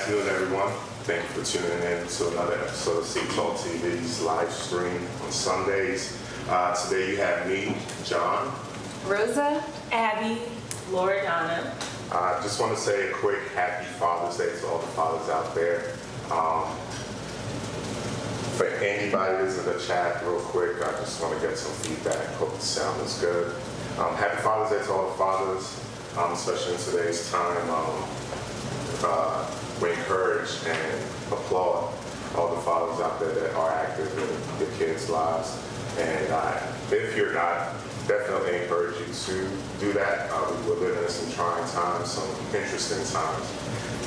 afternoon, everyone. Thank you for tuning in to another episode of cTalkTV's live stream on Sundays. Today you have me, John, Rosa, Abby, Loredana. I just want to say a quick happy Father's Day to all the fathers out there. For anybody that's in the chat, real quick, I just want to get some feedback. Hope the sound is good. Happy Father's Day to all the fathers, especially in today's time. We encourage and applaud all the fathers out there that are active in your kids' lives. And if you're not, definitely encourage you to do that. We're living in some trying times, some interesting times.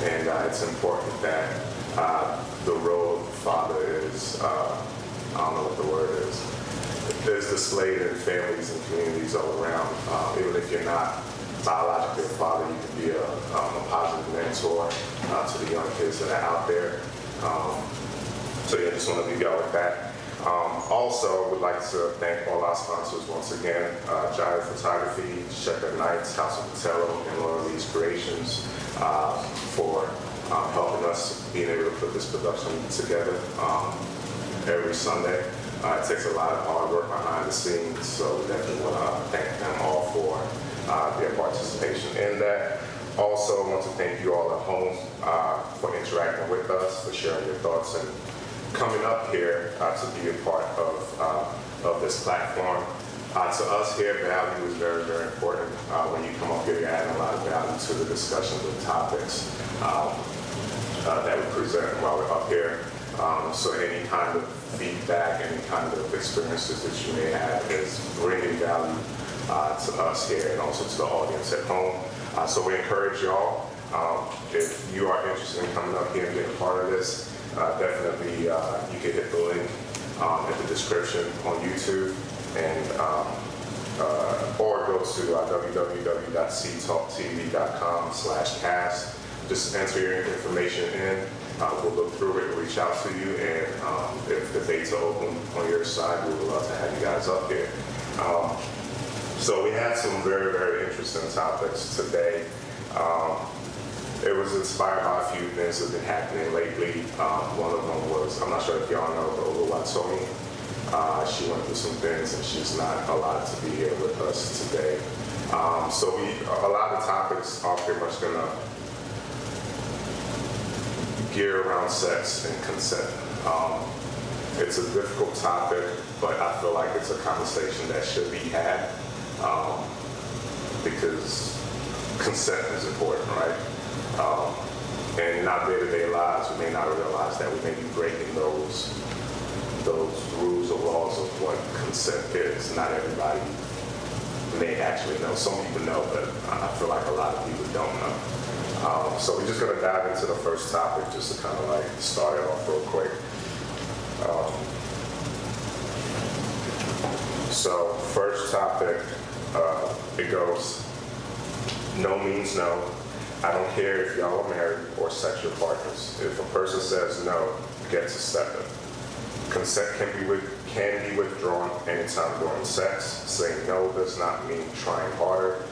And it's important that the role of the father is, I don't know what the word is displayed in families and communities all around. Even if you're not biologically a father, you can be a positive mentor to the young kids that are out there. So yeah, just want to leave y'all with that. Also, would like to thank all our sponsors once again, Gyro Photography, Shepherd Knights, House of Patello, and Laura Lee's Creations for helping us being able to put this production together every Sunday. It takes a lot of hard work behind the scenes, so we definitely want to thank them all for their participation in that. Also, I want to thank you all at home for interacting with us, for sharing your thoughts, and coming up here to be a part of this platform. To us here, value is very, very important. When you come up here, you're adding a lot of value to the discussions and topics that we present while we're up here. So any kind of feedback, any kind of experiences that you may have is bringing value to us here and also to the audience at home. So we encourage y'all, if you are interested in coming up here and being a part of this, definitely you can hit the link in the description on YouTube and or go to www.ctalktv.com/cast. Just enter your information in. We'll look through it and reach out to you, and if the dates are open on your side, we would love to have you guys up here. So we had some very, very interesting topics today. It was inspired by a few things that have been happening lately. One of them was, I'm not sure if y'all know, but Oluwatomi. She went through some things and she's not allowed to be here with us today. So a lot of topics are pretty much gonna gear around sex and consent. It's a difficult topic, but I feel like it's a conversation that should be had because consent is important, right? And in our day-to-day lives, we may not realize that we may be breaking those rules or laws of what consent is. Not everybody may actually know. Some people know, but I feel like a lot of people don't know. So we're just going to dive into the first topic just to kind of like start it off real quick. So first topic, it goes, no means no. I don't care if y'all are married or sexual partners. If a person says no, get to step it. Consent can be withdrawn anytime during sex. Saying no does not mean trying harder.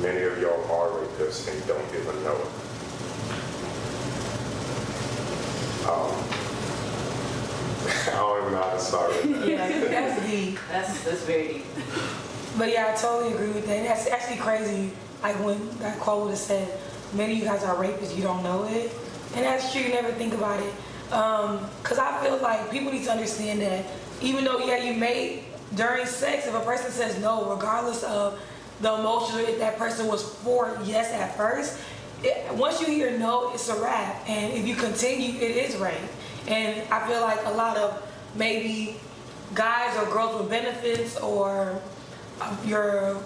Many of y'all are rapists and don't even know it. I don't even know how to start with that. Yeah, that's deep. That's very deep. But yeah, I totally agree with that. And that's actually crazy. Like when that quote would have said, many of you guys are rapists, you don't know it. And that's true, you never think about it. Because I feel like people need to understand that even though, yeah, you may, during sex, if a person says no, regardless of the emotion, or if that person was for yes at first, once you hear no, it's a wrap. And if you continue, it is rape. And I feel like a lot of maybe guys or girls with benefits or your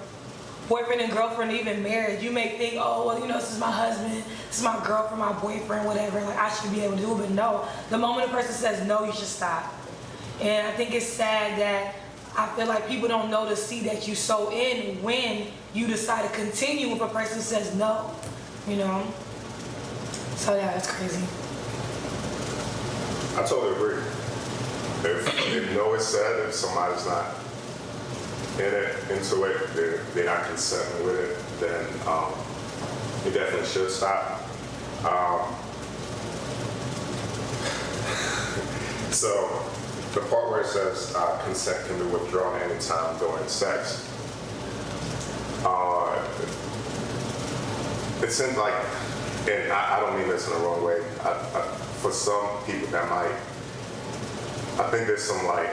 boyfriend and girlfriend even married, you may think, oh, well, you know, this is my husband, this is my girlfriend, my boyfriend, whatever, like I should be able to do it. But no, the moment a person says no, you should stop. And I think it's sad that I feel like people don't know the seed that you sow in when you decide to continue if a person says no, you know? So yeah, that's crazy. I totally agree. If no is said, if somebody's not into it, they're not consenting with it, then you definitely should stop. So the part where it says consent can be withdrawn anytime during sex, it seems like, and I don't mean this in the wrong way, for some people that might, I think there's some like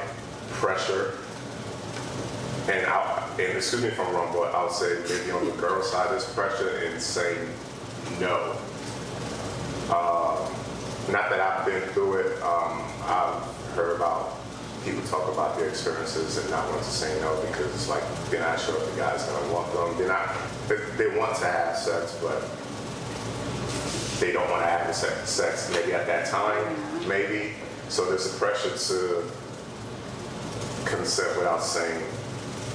pressure, and excuse me if I'm wrong, but I would say maybe on the girl side there's pressure in saying no. Not that I've been through it. I've heard about people talk about their experiences and not wanting to say no because it's like they're not sure if the guy's gonna want them. They want to have sex, but they don't want to have the sex maybe at that time, maybe. So there's a pressure to consent without saying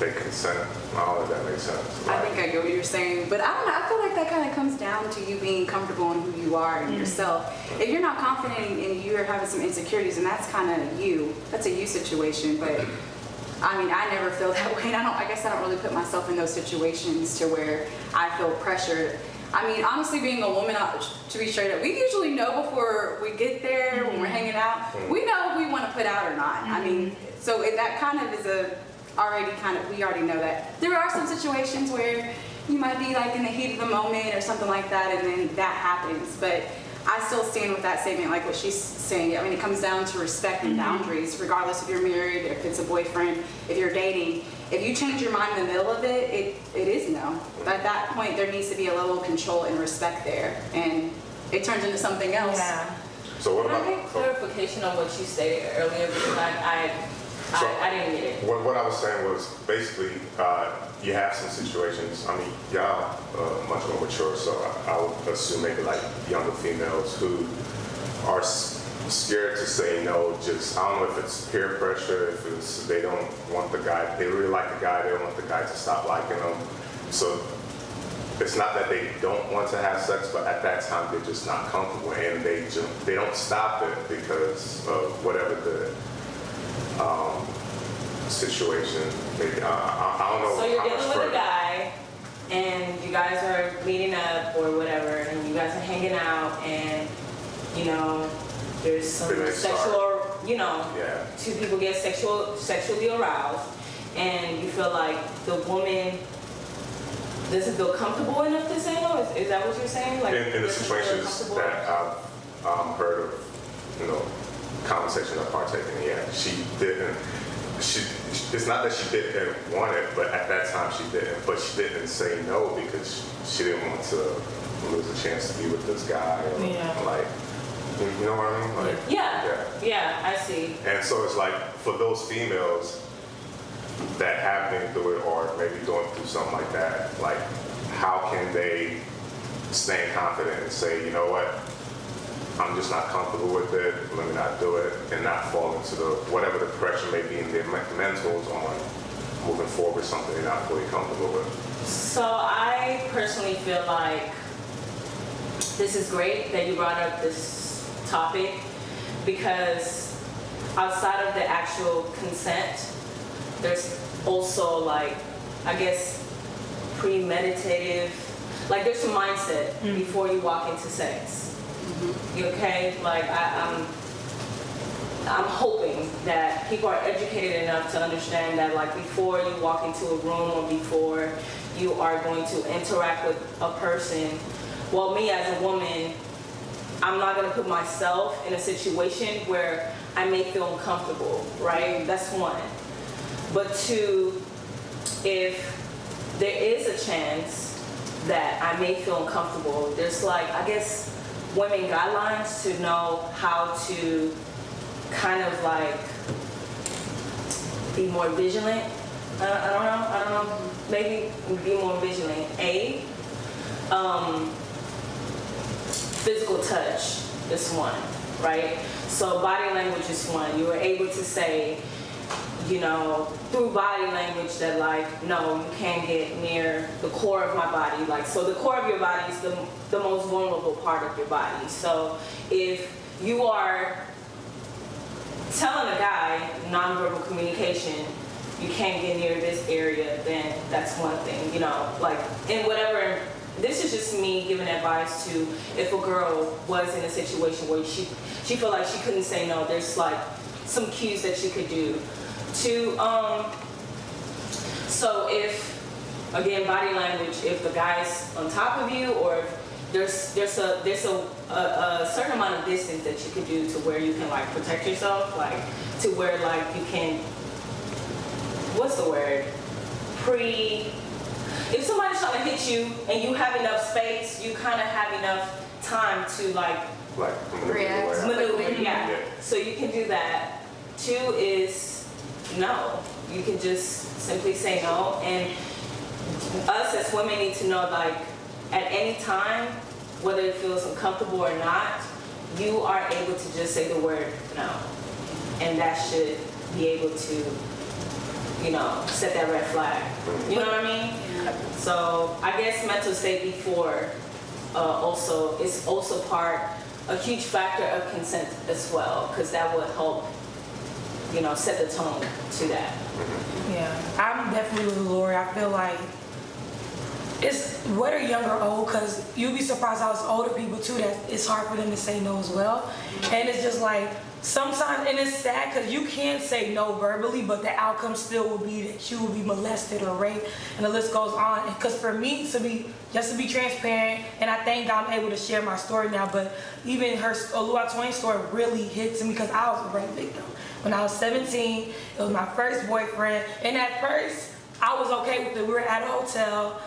they consent. I don't know if that makes sense. I think I get what you're saying, but I don't know. I feel like that kind of comes down to you being comfortable in who you are and yourself. If you're not confident and you're having some insecurities, and that's kind of you. That's a you situation. But I mean, I never feel that way, and I guess I don't really put myself in those situations to where I feel pressured. I mean, honestly, being a woman, to be straight up, we usually know before we get there when we're hanging out. We know if we want to put out or not. I mean, so that kind of is we already know that. There are some situations where you might be like in the heat of the moment or something like that, and then that happens. But I still stand with that statement, like what she's saying. I mean, it comes down to respect and boundaries, regardless if you're married, if it's a boyfriend, if you're dating. If you change your mind in the middle of it, it is no. At that point, there needs to be a level of control and respect there, and it turns into something else. Yeah. So what Can I about get clarification on what you stated earlier because I didn't get it. What I was saying was basically you have some situations. I mean, y'all much more mature, so I would assume maybe like younger females who are scared to say no. Just I don't know if it's peer pressure, if it's they don't want the guy, they really like the guy, they don't want the guy to stop liking them. So it's not that they don't want to have sex, but at that time they're just not comfortable, and they don't stop it because of whatever the situation. Maybe I don't know. So you're how much dealing with further. a guy, and you guys are meeting up or whatever, and you guys are hanging out, and there's some sexual, Yeah. two people get sexually aroused, and you feel like the woman doesn't feel comfortable enough to say no. Is that what you're saying? Like In the doesn't feel situations comfortable? that I've heard of, conversation I've partaken in, yeah, she didn't. It's not that she didn't want it, but at that time she didn't. But she didn't say no because she didn't want to lose a chance to be with this guy. Or, like, you know what I mean? Like, yeah, I see. And so it's like for those females that have been through it or maybe going through something like that, like how can they stay confident and say, you know what? I'm just not comfortable with it, let me not do it, and not fall into whatever the pressure may be in their mentals on moving forward with something they're not fully comfortable with. So I personally feel like this is great that you brought up this topic there's outside of the actual consent, there's also like, I guess, premeditative, like there's some mindset before you walk into sex. You okay? Like I'm hoping that people are educated enough to understand that like before you walk into a room or before you are going to interact with a person, well, me as a woman, I'm not going to put myself in a situation where I may feel uncomfortable, right? That's one. But two, if there is a chance that I may feel uncomfortable, there's like, I guess, women guidelines to know how to kind of like be more vigilant. I don't know, maybe be more vigilant. Physical touch is one, right? So body language is one. You were able to say, through body language that like, no, you can't get near the core of my body. Like, so the core of your body is the most vulnerable part of your body. So if you are telling a guy nonverbal communication, you can't get near this area, then that's one thing, like in whatever. This is just me giving advice to if a girl was in a situation where she felt like she couldn't say no, there's like some cues that you could do to so if, again, body language, if the guy's on top of you, or if there's a certain amount of distance that you could do to where you can like protect yourself, like to where like you can, what's the word, if somebody's trying to hit you and you have enough space, you kind of have enough time to like React. maneuver, yeah. So you can do that. 2 is no. You can just simply say no. And us as women need to know, like, at any time, whether it feels uncomfortable or not, you are able to just say the word no. And that should be able to, you know, set that red flag. You know what I mean? Yeah. So I guess mental state before also is also a huge factor of consent as well, because that would help, you know, set the tone to that. Yeah, I'm definitely with Lori. I feel like it's whether young or old, because you'd be surprised how it's older people too that it's hard for them to say no as well. And it's just like sometimes, and it's sad because you can say no verbally, but the outcome still will be that you will be molested or raped, and the list goes on. Because for me to be transparent, and I thank God I'm able to share my story now, but even her Olua Twain story really hits me because I was a rape victim. When I was 17, it was my first boyfriend, and at first I was okay with it. We were at a hotel.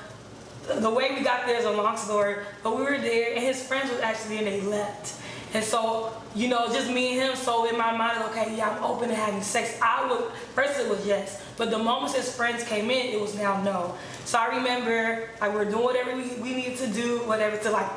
The way we got there is a long story, but we were there, and his friends was actually, and they left. And so, you know, just me and him, so in my mind, okay, yeah, I'm open to having sex. First it was yes, but the moment his friends came in, it was now no. So I remember, like, we're doing whatever we needed to do, whatever, to like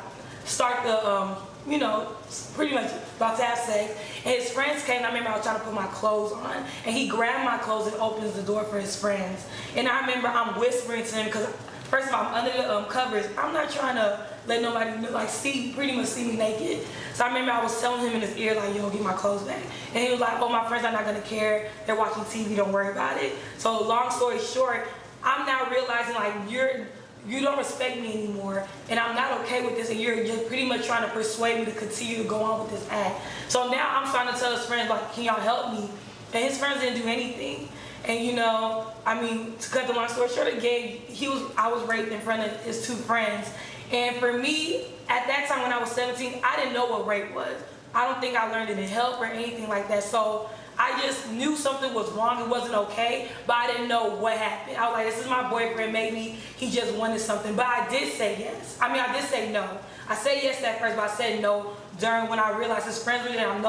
start the, you know, pretty much about to have sex. And his friends came, and I remember I was trying to put my clothes on, and he grabbed my clothes and opens the door for his friends. And I remember I'm whispering to him, because first of all, I'm under the covers. I'm not trying to let nobody like pretty much see me naked. So I remember I was telling him in his ear, like, yo, get my clothes back. And he was like, oh, my friends are not gonna care. They're watching TV, don't worry about it. So long story short, I'm now realizing, like, you don't respect me anymore, and I'm not okay with this, and you're just pretty much trying to persuade me to continue to go on with this act. So now I'm starting to tell his friends, like, can y'all help me? And his friends didn't do anything. And you know, I mean, to cut the long story short, I was raped in front of his 2 friends. And for me, at that time when I was 17, I didn't know what rape was. I don't think I learned it in help or anything like that. So I just knew something was wrong, it wasn't okay, but I didn't know what happened. I was like, this is my boyfriend, maybe he just wanted something. But I did say yes. I mean, I did say no. I said yes at first, but I said no during when I realized his friends were there. I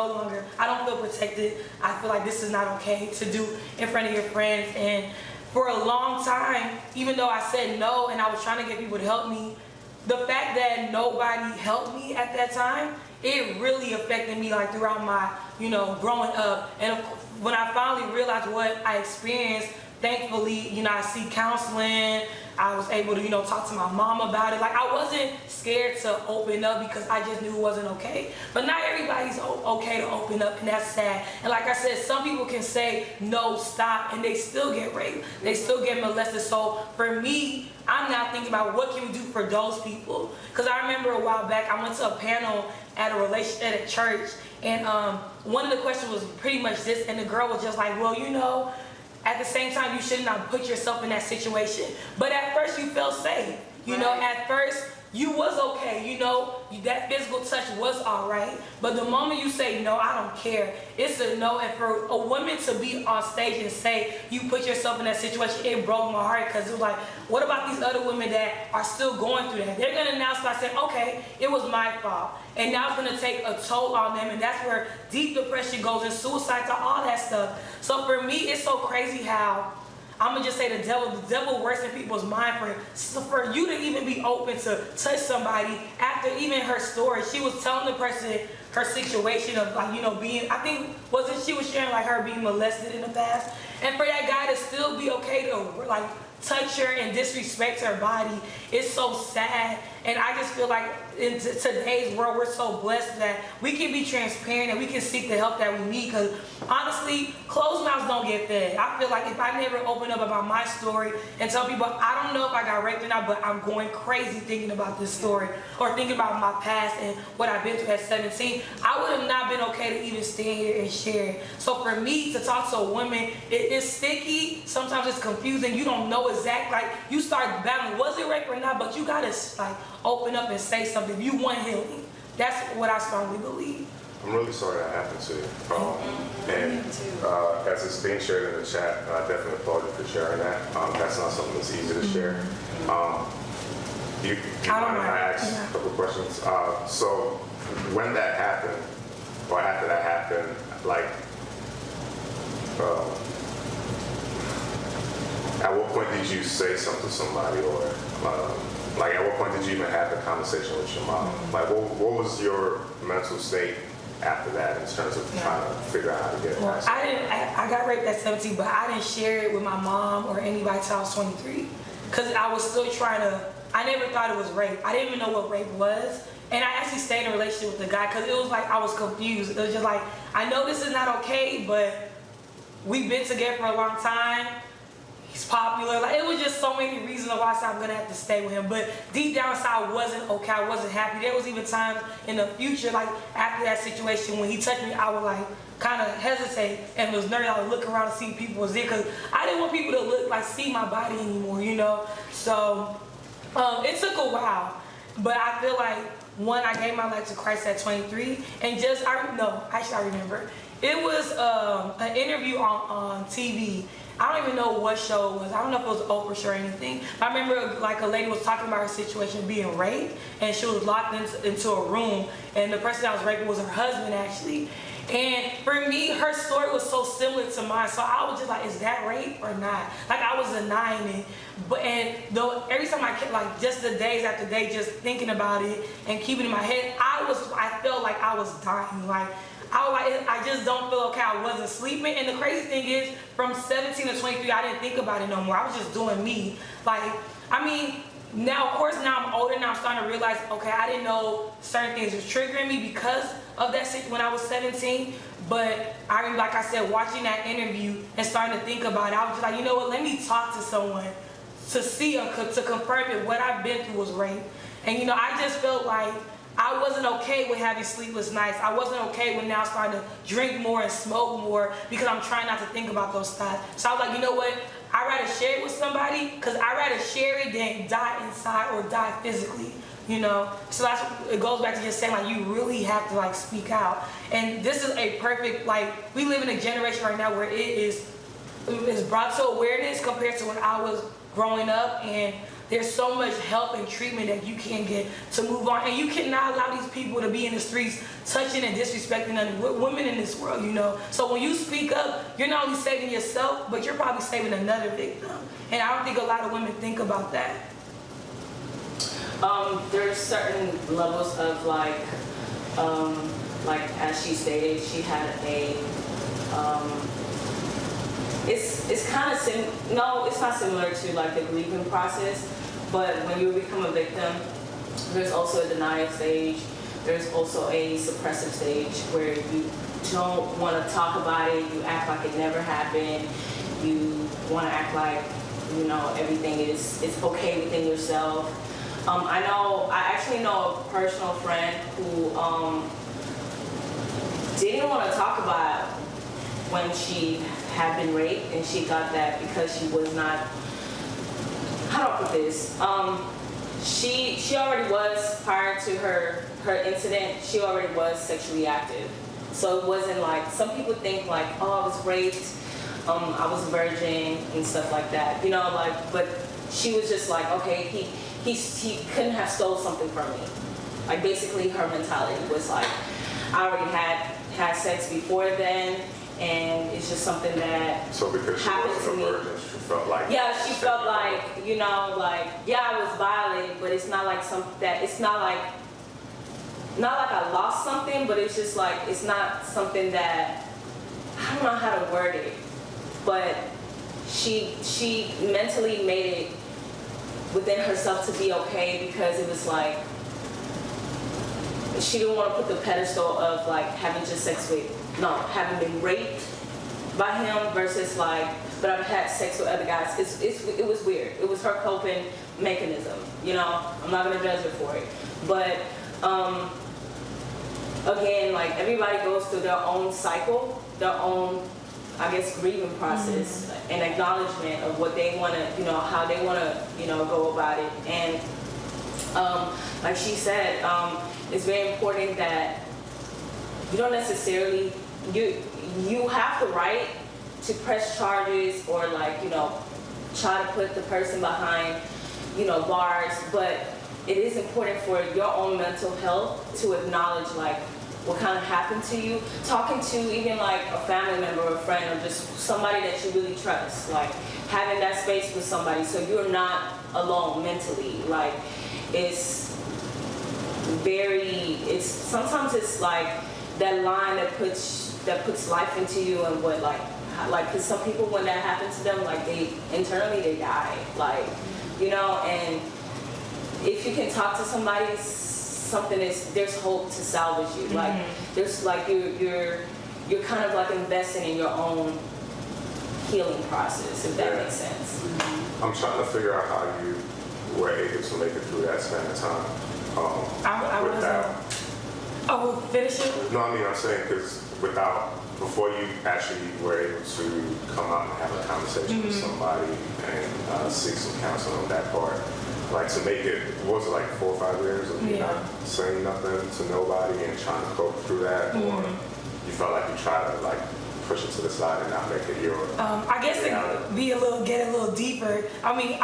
don't feel protected. I feel like this is not okay to do in front of your friends. And for a long time, even though I said no and I was trying to get people to help me, the fact that nobody helped me at that time, it really affected me, like, throughout my, you know, growing up. And when I finally realized what I experienced, thankfully, you know, I see counseling. I was able to, you know, talk to my mom about it. Like, I wasn't scared to open up because I just knew it wasn't okay. But not everybody's okay to open up, and that's sad. And like I said, some people can say, no, stop, and they still get raped. They still get molested. So for me, I'm now thinking about what can we do for those people. Because I remember a while back, I went to a panel at a church, and one of the questions was pretty much this, and the girl was just like, well, you know, at the same time, you should not put yourself in that situation. But at first, you felt safe. You know, at first, you was okay. You know, that physical touch was all right. But the moment you say, no, I don't care, it's a no. And for a woman to be on stage and say, you put yourself in that situation, it broke my heart, because it was like, what about these other women that are still going through that? They're going to now start saying, okay, it was my fault. And now it's going to take a toll on them. And that's where deep depression goes, and suicide, to all that stuff. So for me, it's so crazy how, I'm going to just say the devil works in people's mind for you to even be open to touch somebody after even her story. She was telling the person her situation of, like, you know, being, I think, she was sharing, like, her being molested in the past. And for that guy to still be okay to, like, touch her and disrespect her body. It's so sad. And I just feel like in today's world, we're so blessed that we can be transparent and we can seek the help that we need. Because honestly, closed mouths don't get fed. I feel like if I never open up about my story and tell people, I don't know if I got raped or not, but I'm going crazy thinking about this story or thinking about my past and what I've been through at 17, I would have not been okay to even stand here and share it. So for me to talk to a woman, it's sticky. Sometimes it's confusing. You don't know exactly. Like, you start battling, was it rape or not? But you gotta like open up and say something. You want healing. That's what I strongly believe. I'm really sorry that happened to you. And as it's being shared in the chat, I definitely applaud you for sharing that. That's not something that's easy to share. You mind if I ask a couple of questions? So when that happened, or after that happened, like, at what point did you say something to somebody, or like at what point did you even have the conversation with your mom? Like, what was your mental state after that in terms of trying to figure out how to get past it? I got raped at 17, but I didn't share it with my mom or anybody till I was 23. Because I was still trying to, I never thought it was rape. I didn't even know what rape was. And I actually stayed in a relationship with the guy because it was like I was confused. It was just like, I know this is not okay, but we've been together for a long time. He's popular. Like, it was just so many reasons why I said I'm gonna have to stay with him. But deep down inside, I wasn't okay. I wasn't happy. There was even times in the future, like after that situation, when he touched me, I would like kind of hesitate and was nervous. I would look around and see people was there because I didn't want people to look like see my body anymore, you know. So it took a while, but I feel like one, I gave my life to Christ at 23, and just I remember it was an interview on TV. I don't even know what show it was. I don't know if it was Oprah show or anything. But I remember like a lady was talking about her situation being raped, and she was locked into a room, and the person that was raping was her husband actually. And for me, her story was so similar to mine, so I was just like, is that rape or not? Like, I was denying it. But though every time I kept, like, just the days after day, just thinking about it and keeping it in my head, I felt like I was dying. Like, I just don't feel okay. I wasn't sleeping. And the crazy thing is, from 17 to 23, I didn't think about it no more. I was just doing me. Like, I mean, now, of course, now I'm older, now I'm starting to realize, okay, I didn't know certain things was triggering me because of that when I was 17. But I remember, like I said, watching that interview and starting to think about it, I was just like, you know what, let me talk to someone to see, to confirm if what I've been through was rape. And, you know, I just felt like I wasn't okay with having sleepless nights. I wasn't okay with now starting to drink more and smoke more because I'm trying not to think about those thoughts. So I was like, you know what? I'd rather share it with somebody because I'd rather share it than die inside or die physically, you know? So it goes back to just saying, like, you really have to, like, speak out. And this is a perfect, like, we live in a generation right now where it is brought to awareness compared to when I was growing up, and there's so much help and treatment that you can get to move on. And you cannot allow these people to be in the streets touching and disrespecting other women in this world, you know. So when you speak up, you're not only saving yourself, but you're probably saving another victim. And I don't think a lot of women think about that. There's certain levels of like as she stated, she had a, it's kind of no, it's not similar to like the grieving process, but when you become a victim, there's also a denial stage. There's also a suppressive stage where you don't want to talk about it. You act like it never happened. You want to act like, you know, everything is okay within yourself. I actually know a personal friend who didn't want to talk about when she had been raped, and she thought that because she was not, how do I put this? She already was, prior to her incident, she already was sexually active. So it wasn't like, some people think like, oh, I was raped, I was a virgin and stuff like that, you know, like, but she was just like, okay, he couldn't have stole something from me. Like, basically her mentality was like, I already had sex before then, and it's just something that So because she happened to wasn't me. a virgin, she felt like... Yeah, she felt like, you know, like, yeah, I was violated, but it's not like it's not like I lost something, but it's just like, it's not something that, I don't know how to word it, but she mentally made it within herself to be okay, because it was like she didn't want to put the pedestal of like having having been raped by him versus like, but I've had sex with other guys. It was weird. It was her coping mechanism, you know. I'm not gonna judge her for it, but again, like everybody goes through their own cycle, their own, I guess, grieving process and acknowledgement of what they want to, you know, how they want to, you know, go about it. And like she said, it's very important that you don't necessarily, you have the right to press charges or like, you know, try to put the person behind, you know, bars, but it is important for your own mental health to acknowledge like what kind of happened to you. Talking to even like a family member or a friend or just somebody that you really trust, like having that space with somebody so you're not alone mentally. Like sometimes it's like that line that puts life into you and what like, because some people when that happens to them, like internally they die, like, you know. And if you can talk to somebody, there's hope to salvage you. Like there's like you're kind of like investing in your own healing process, if that makes sense. I'm trying to figure out how you were able to make it through that span of time. Finish it? No, I mean, I'm saying because before you actually were able to come out and have a conversation with somebody and seek some counseling on that part, like to make it, what was it, like 4 or 5 years of you not saying nothing to nobody and trying to cope through that, or you felt like you tried to like push it to the side and not make it your I guess to get a little deeper. I mean,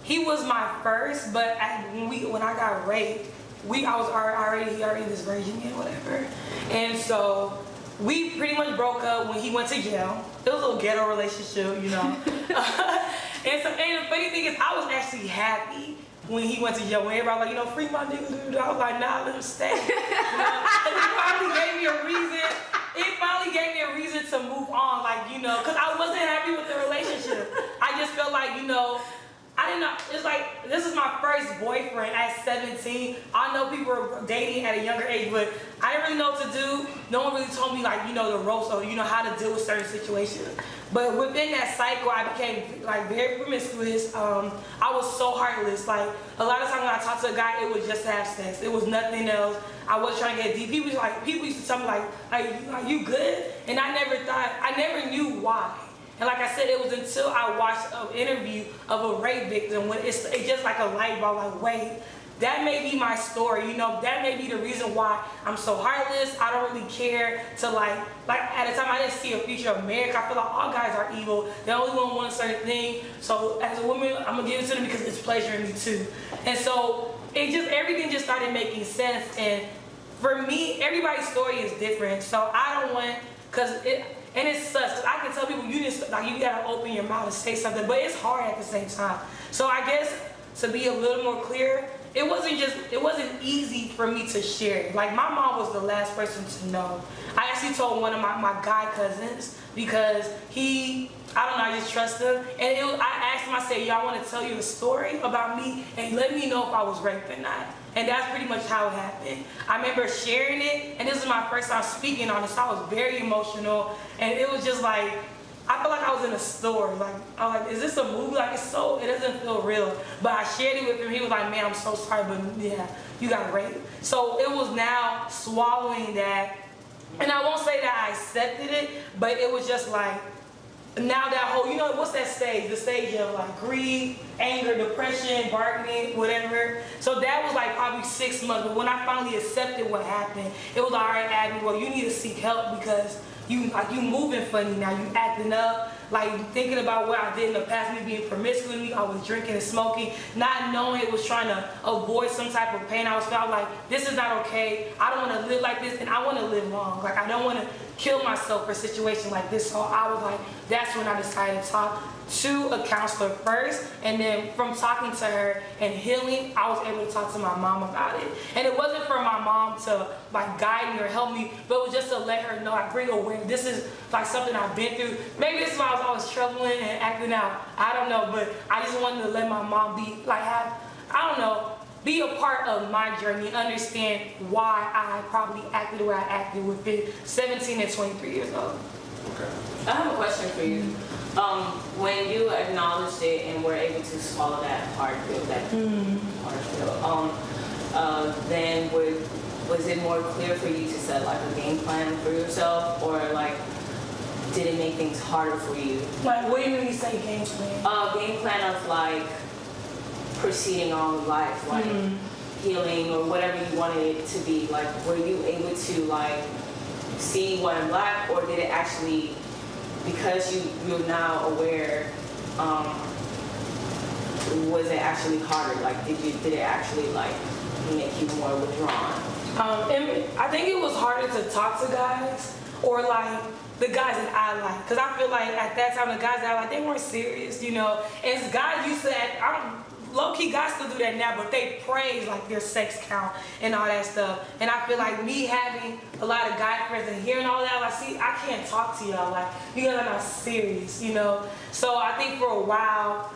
he was my first, but when I got raped, he already this virgin and whatever, and so we pretty much broke up when he went to jail. It was a little ghetto relationship, you know. And the funny thing is, I was actually happy when he went to jail. When everybody was like, you know, free my nigga, dude. I was like, nah, let him stay. You know? And it finally gave me a reason. It finally gave me a reason to move on, like, you know, because I wasn't happy with the relationship. I just felt like, you know, I didn't know. It's like, this is my first boyfriend at 17. I know people are dating at a younger age, but I didn't really know what to do. No one really told me, like, you know, the ropes or, you know, how to deal with certain situations. But within that cycle, I became, like, very promiscuous. I was so heartless. Like, a lot of times when I talked to a guy, it was just to have sex. It was nothing else. I wasn't trying to get deep. People used to tell me, like, you good? And I never knew why. And like I said, it was until I watched an interview of a rape victim when it's just like a light bulb, like, wait, that may be my story, you know, that may be the reason why I'm so heartless. I don't really care to like at the time I didn't see a future of marriage. I feel like all guys are evil. They only want one certain thing. So as a woman, I'm gonna give it to them because it's pleasuring me too. And so everything just started making sense. And for me, everybody's story is different. So I don't want, and it sucks, because I can tell people you gotta open your mouth and say something, but it's hard at the same time. So I guess to be a little more clear, it wasn't easy for me to share. Like, my mom was the last person to know. I actually told one of my guy cousins because I just trust him. And I asked him, I said, y'all want to tell you a story about me and let me know if I was raped or not. And that's pretty much how it happened. I remember sharing it, and this is my first time speaking on it, so I was very emotional. And it was just like, I felt like I was in a store. Like, I was like, is this a movie? Like, it doesn't feel real. But I shared it with him. He was like, man, I'm so sorry, but yeah, you got raped. So it was now swallowing that. And I won't say that I accepted it, but it was just like, now that whole, you know, what's that stage? The stage of like grief, anger, depression, bargaining, whatever. So that was like probably 6 months. But when I finally accepted what happened, it was all right, Abby, well, you need to seek help because you moving funny now, you acting up, like thinking about what I did in the past, me being promiscuous, I was drinking and smoking, not knowing it was trying to avoid some type of pain. I was like, this is not okay. I don't want to live like this, and I want to live long. Like, I don't want to kill myself for a situation like this. So I was like, that's when I decided to talk to a counselor first, and then from talking to her and healing, I was able to talk to my mom about it. And it wasn't for my mom to like guide me or help me, but it was just to let her know, like, bring awareness. This is like something I've been through. Maybe this is why I was I was troubling and acting out. I don't know, but I just wanted to let my mom be, like, be a part of my journey and understand why I probably acted the way I acted within 17 and 23 years old. Okay. I have a question for you. When you acknowledged it and were able to swallow that hard pill, then was it more clear for you to set like a game plan for yourself, or like did it make things harder for you? Like, what do you mean you say game plan? Game plan of like proceeding on with life, like healing or whatever you wanted it to be. Like, were you able to like see white and black, or did it actually, because you're now aware, was it actually harder? Like, did it actually like make you more withdrawn? I think it was harder to talk to guys, or like the guys that I like, because I feel like at that time the guys that I like, they weren't serious, you know. And guys used to act, low-key guys still do that now, but they praise like their sex count and all that stuff. And I feel like me having a lot of guy friends and hearing all that, like, see, I can't talk to y'all, like, you guys are not serious, you know. So I think for a while,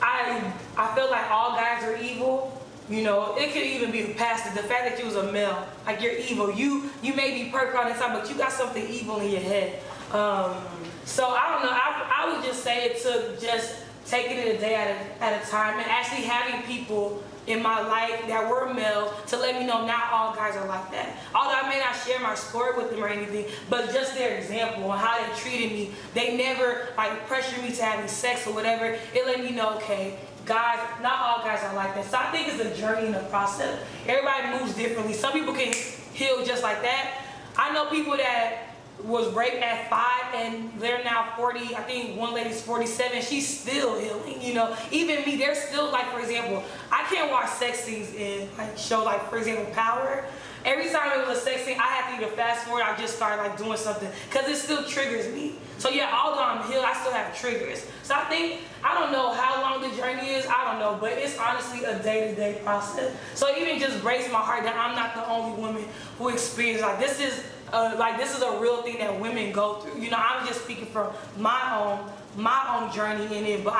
I felt like all guys are evil. You know, it could even be past the fact that you was a male, like you're evil. You may be perfect on the inside, but you got something evil in your head. So I don't know. I would just say it took just taking it a day at a time and actually having people in my life that were males to let me know not all guys are like that. Although I may not share my story with them or anything, but just their example and how they treated me. They never like pressured me to having sex or whatever. It let me know, okay, guys, not all guys are like that. So I think it's a journey in the process. Everybody moves differently. Some people can heal just like that. I know people that was raped at 5 and they're now 40. I think one lady's 47. She's still healing, you know. Even me, they're still like, for example, I can't watch sex scenes in like show like, for example, Power. Every time it was a sex scene, I had to either fast forward, I just started like doing something because it still triggers me. So yeah, although I'm healed, I still have triggers. So I think, I don't know how long the journey is, I don't know, but it's honestly a day-to-day process. So even just breaks my heart that I'm not the only woman who experiences like this is a real thing that women go through. You know, I'm just speaking from my own journey in it, but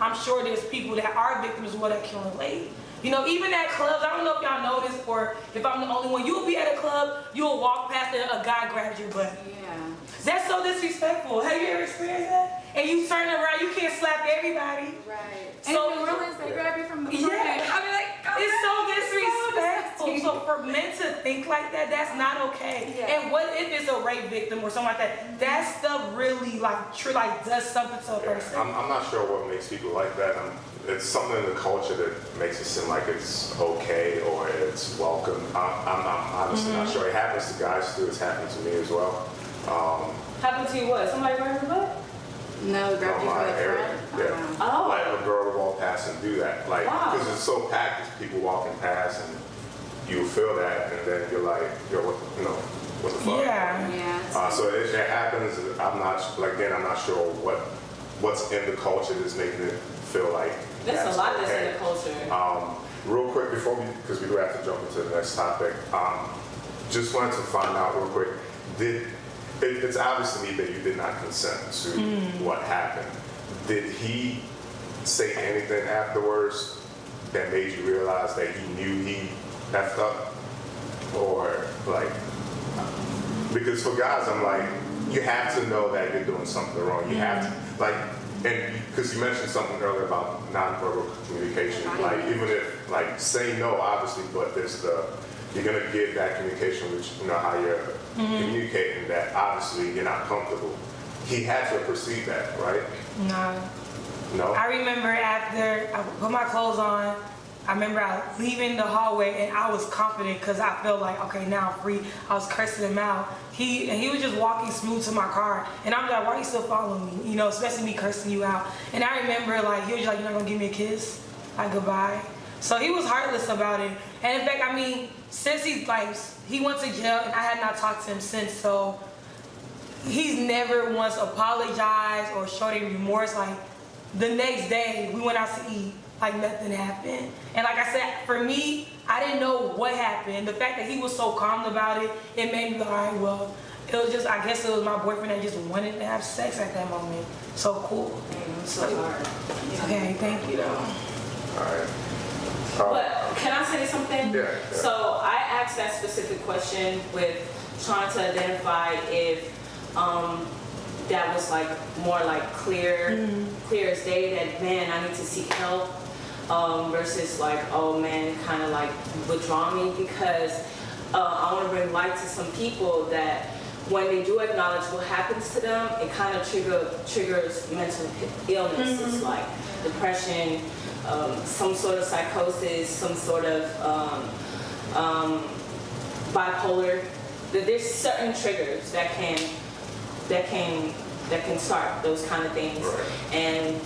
I'm sure there's people that are victims as well that can relate. You know, even at clubs, I don't know if y'all know this or if I'm the only one, you'll be at a club, you'll walk past and a guy grabs your butt. Yeah. That's so disrespectful. Have you ever experienced that? And you turn around, you can't slap everybody. Right. So and the real is they grab you from the front. yeah, I mean, like, oh, it's so disrespectful. disgusting. So for men to think like that, that's not okay. Yeah. And what if it's a rape victim or something like that? That stuff really does something to a person. I'm not sure what makes people like that. It's something in the culture that makes it seem like it's okay or it's welcome. I'm honestly not sure. It happens to guys too. It's happened to me as well. Happened to you what? Somebody grabbed your butt? No, grab you my from the area, front. yeah. Oh. Like a girl will walk past and do that. Like, Wow. because it's so packed, there's people walking past and you feel that and then you're like, yo, what the fuck? Yeah. Yeah. So it happens. I'm not sure what's in the culture that's making it feel like There's that's a lot that's okay. in the culture. Real quick before because we do have to jump into the next topic. Just wanted to find out real quick. It's obvious to me that you did not consent to what happened. Did he say anything afterwards that made you realize that he knew he effed up? Or like, because for guys, I'm like, you have to know that you're doing something wrong. You have to, like, and because you mentioned something earlier about nonverbal communication, like even if, like, say no, obviously, but there's you're gonna give that communication, which, you know, how you're communicating that obviously you're not comfortable. He had to perceive that, right? No? I remember after I put my clothes on, I remember I was leaving the hallway and I was confident because I felt like, okay, now I'm free. I was cursing him out. He was just walking smooth to my car. And I'm like, why are you still following me? You know, especially me cursing you out. And I remember like, he was like, you're not gonna give me a kiss? Like, goodbye. So he was heartless about it. And in fact, I mean, since he went to jail and I had not talked to him since, so he's never once apologized or showed any remorse. Like, the next day, we went out to eat, like nothing happened. And like I said, for me, I didn't know what happened. The fact that he was so calm about it, it made me go, all right, well, it was just, I guess it was my boyfriend that just wanted to have sex at that moment. So cool. So hard. Okay, thank you though. All right. But can I say something? Yeah. So I asked that specific question with trying to identify if that was like more like clear as day that, man, I need to seek help, versus like, oh man, kind of like withdraw me, because I want to bring light to some people that when they do acknowledge what happens to them, it kind of triggers mental illness. It's like depression, some sort of psychosis, some sort of bipolar. There's certain triggers that can start those kind of things. Right. And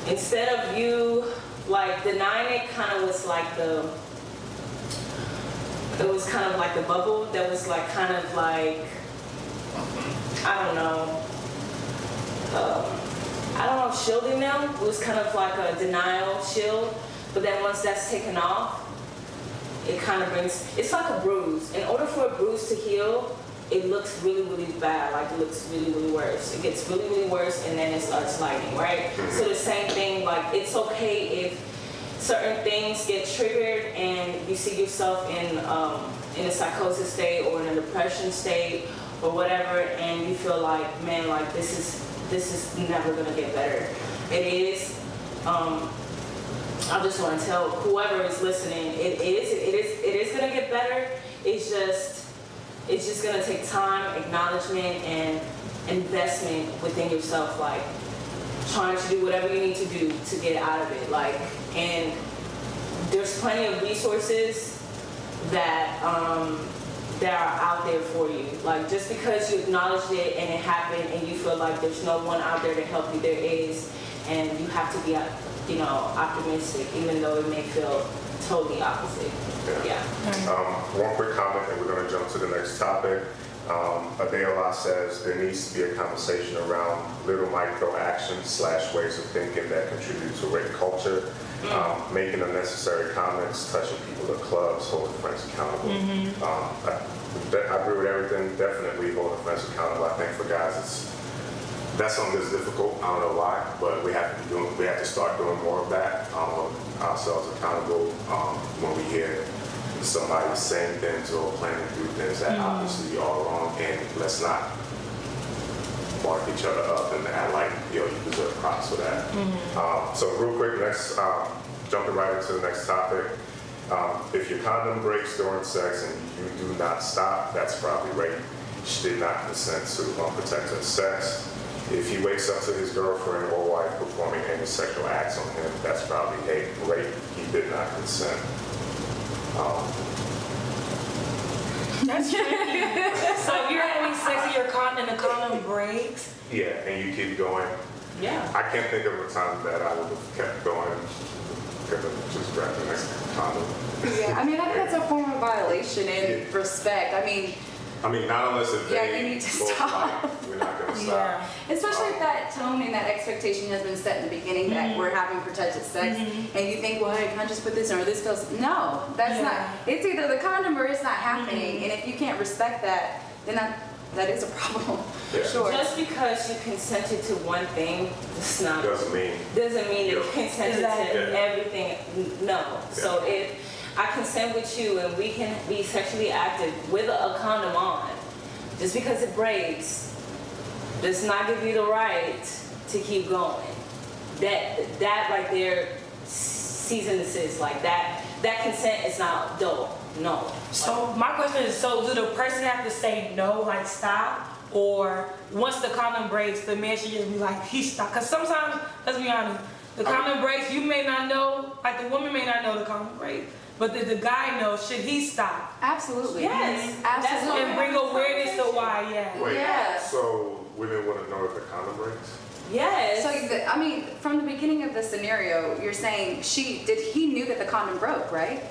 instead of you like denying it, kind of was like it was kind of like the bubble that was like kind of like, I don't know, shielding them. It was kind of like a denial shield. But then once that's taken off, it kind of brings, it's like a bruise. In order for a bruise to heal, it looks really, really bad. Like it looks really, really worse. It gets really, really worse, and then it starts lighting, right? So the same thing, like it's okay if certain things get triggered and you see yourself in a psychosis state or in a depression state or whatever, and you feel like, man, like this is never gonna get better. It is. I just want to tell whoever is listening, it is gonna get better. It's just gonna take time, acknowledgement, and investment within yourself, like trying to do whatever you need to do to get out of it. Like, and there's plenty of resources that that are out there for you. Like, just because you acknowledged it and it happened and you feel like there's no one out there to help you, there is, and you have to be, optimistic, even though it may feel totally opposite. Yeah. One quick comment, and we're going to jump to the next topic. Adeola says there needs to be a conversation around little micro actions / ways of thinking that contribute to rape culture. Making unnecessary comments, touching people at clubs, holding friends accountable. I agree with everything. Definitely holding friends accountable. I think for guys, that's something that's difficult. I don't know why, but we have to start doing more of that. Holding ourselves accountable when we hear somebody saying things or planning to do things that obviously are wrong, and let's not mark each other up and act like, you deserve props for that. So real quick, next, jumping right into the next topic. If your condom breaks during sex and you do not stop, that's probably rape. She did not consent to unprotected sex. If he wakes up to his girlfriend or wife performing any sexual acts on him, that's probably rape. He did not consent. That's tricky. So if you're having sex and the condom breaks. Yeah, and you keep going. Yeah. I can't think of a time that I would have kept going. Could have just grabbed the next condom. Yeah, I mean, I think that's a form of violation in respect. I mean, not unless it's you need to stop. We're not going to stop. Yeah. Especially if that tone and that expectation has been set in the beginning that we're having protected sex, and you think, well, hey, can I just put this in or this feels? No, that's not. It's either the condom or it's not happening. And if you can't respect that, then that is a problem. Yeah. Sure. Just because you consented to one thing doesn't mean you consented to everything. No. Yeah. So if I consent with you and we can be sexually active with a condom on, just because it breaks does not give you the right to keep going. That right there, cease and desist, like that consent is not dope. No. So my question is, so do the person have to say no, like stop? Or once the condom breaks, the man should just be like, he stopped? Because sometimes, let's be honest, the condom breaks, you may not know, like the woman may not know the condom breaks, but the guy knows, should he stop? Absolutely. Yes. Absolutely. And bring awareness to why, Wait, Yeah. so women want to know if the condom breaks? Yes. So, from the beginning of the scenario, you're saying he knew that the condom broke, right?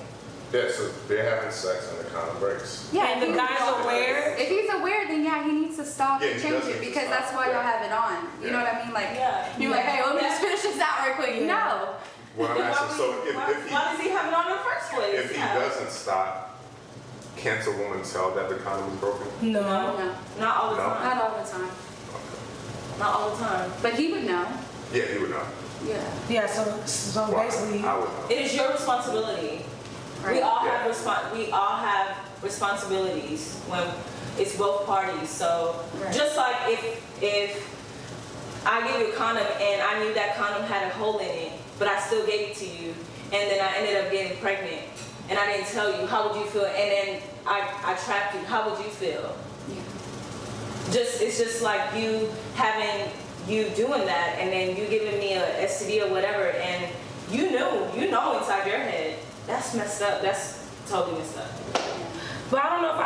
Yeah, so they're having sex and the condom breaks. Yeah. And the guy's aware? If he's aware, then he needs to stop Yeah, and he change does it need to because stop. that's why y'all have it on. You know what I mean? Like, you're like, hey, let me just finish this out real quick. No. What I'm asking, so if why does he have it on in the first place? he doesn't stop, can't a woman tell that the condom is broken? No. No, Not all the No. time. not all the time. Not all the time. But he would know. Yeah, he would know. Yeah. Yeah, so Well, basically, I would know. It is your responsibility. We Right. all Yeah. have responsibilities when it's both parties. So Right. just like if I give you a condom and I knew that condom had a hole in it, but I still gave it to you, and then I ended up getting pregnant, and I didn't tell you, how would you feel? And then I trapped you, how would you feel? Yeah. It's just like you doing that, and then you giving me a STD or whatever, and you know inside your head, that's messed up. That's totally messed up. but I don't know if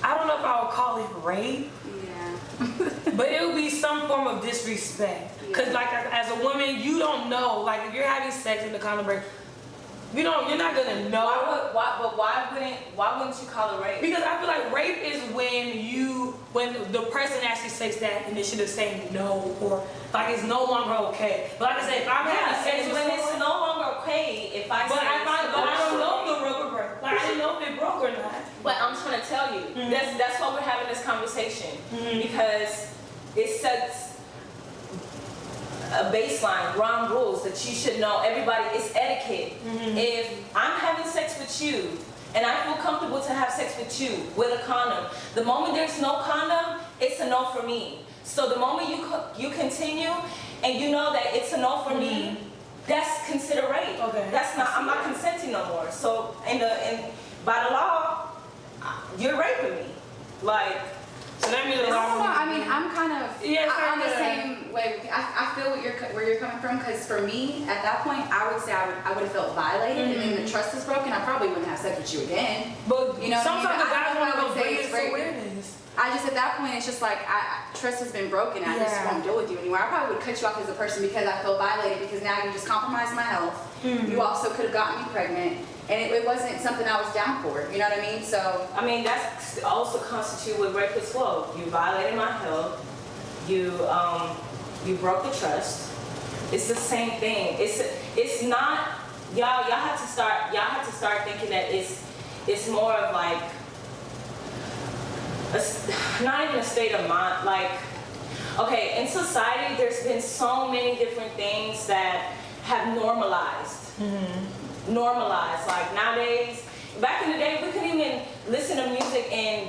I don't know if I would call it rape, Yeah. but it would be some form of disrespect. Cause Yeah. like as a woman, you don't know. Like if you're having sex in the condom break, you're not gonna know. Why wouldn't you call it rape? Because I feel like rape is when the person actually says that and they should have said no, or like it's no longer okay. But like I said, if I'm having Yeah, sex and with when it's someone, no longer okay if I but say I don't know if the rubber broke. Like I didn't know if it broke or not. But I'm trying to tell you, that's why we're having this conversation, because it sets a baseline, ground rules that you should know. Everybody, it's etiquette. If I'm having sex with you and I feel comfortable to have sex with you with a condom, the moment there's no condom, it's a no for me. So the moment you continue and you know that it's a no for me, that's considered rape. Okay. That's not. I'm not consenting no more. So by the law, you're raping me. Like. So that means I don't know. I mean, I'm kind of Yeah, I'm the kinda. same way. I feel where you're coming from, because for me, at that point, I would say I would have felt violated, and then the trust is broken. I probably wouldn't have sex with you again. But You know what I mean? sometimes the I guys don't know want if I to would go say bring it's it rape. awareness. I just, at that point, it's just like, trust has been broken. I just Yeah. won't deal with you anymore. I probably would cut you off as a person because I feel violated, because now you just compromised my health. You also could have gotten me pregnant, and it wasn't something I was down for. You know what I mean? So, I mean, that's also constitute with rape as well. You violated my health. You broke the trust. It's the same thing. It's not. Y'all have to start thinking that it's more of like not even a state of mind. Like, okay, in society, there's been so many different things that have normalized. Normalized. Like nowadays, back in the day, we couldn't even listen to music and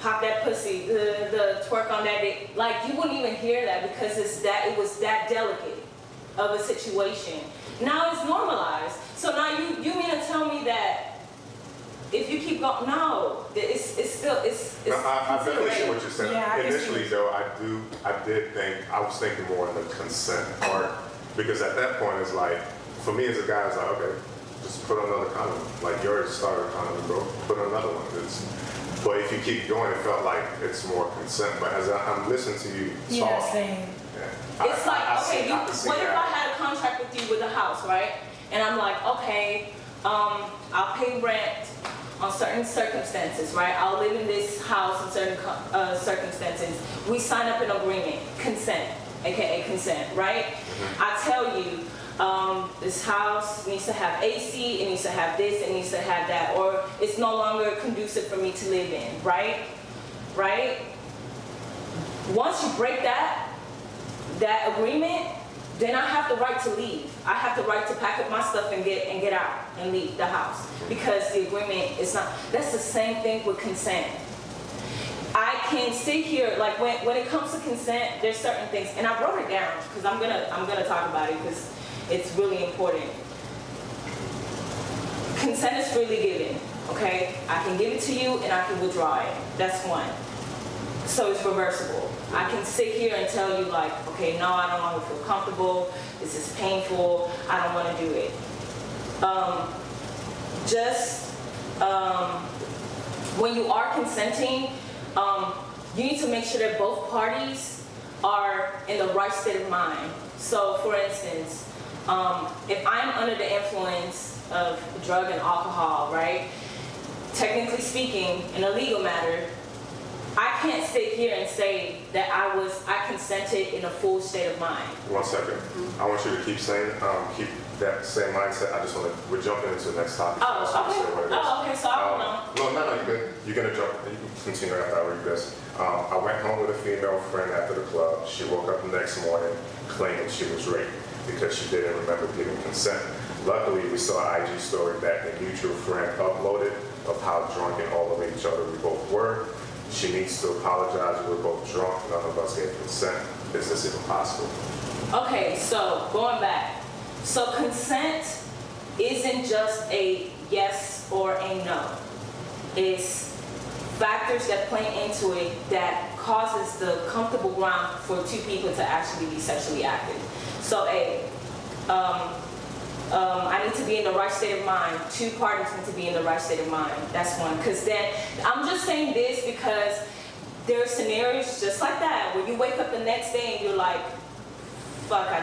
pop that pussy, the twerk on that dick. Like you wouldn't even hear that because it was that delicate of a situation. Now it's normalized. So now you mean to tell me that if you keep going, no, it's still. No, I definitely see what you're saying. Yeah, I can see Initially, though, I was thinking more in the consent part, because at that point, it's like, for me as a guy, it's like, okay, just put on another condom. Like, you already started a condom, bro, put on another one. But if you keep going, it felt like it's more consent. But as I'm listening to you Yeah, talk, same. It's like, okay, I can see what if that. I had a contract with you with a house, right? And I'm like, okay, I'll pay rent on certain circumstances, right? I'll live in this house in certain circumstances. We sign up an agreement, consent, aka consent, right? I tell you, this house needs to have AC, it needs to have this, it needs to have that, or it's no longer conducive for me to live in, right? Right? Once you break that agreement, then I have the right to leave. I have the right to pack up my stuff and get out and leave the house, because the agreement is not. That's the same thing with consent. I can sit here, like when it comes to consent, there's certain things, and I wrote it down because I'm gonna talk about it because it's really important. Consent is freely given, okay? I can give it to you and I can withdraw it. That's one. So it's reversible. I can sit here and tell you like, okay, no, I no longer feel comfortable. This is painful. I don't want to do it. When you are consenting, you need to make sure that both parties are in the right state of mind. So for instance, if I'm under the influence of drug and alcohol, right? Technically speaking, in a legal matter, I can't sit here and say that I consented in a full state of mind. 1 second. I want you to keep saying, keep that same mindset, we're jumping into the next topic. Oh, So I just wanna say what it is. okay, so I don't know. No, you're gonna jump, you can continue after I read this. I went home with a female friend after the club. She woke up the next morning claiming she was raped because she didn't remember giving consent. Luckily, we saw an IG story that a mutual friend uploaded of how drunk and all of each other we both were. She needs to apologize. We were both drunk. None of us gave consent. Is this even possible? Okay, so going back. So consent isn't just a yes or a no. It's factors that play into it that causes the comfortable ground for two people to actually be sexually active. So I need to be in the right state of mind. Two parties need to be in the right state of mind. That's one. Because then, I'm just saying this because there are scenarios just like that where you wake up the next day and you're like, fuck, I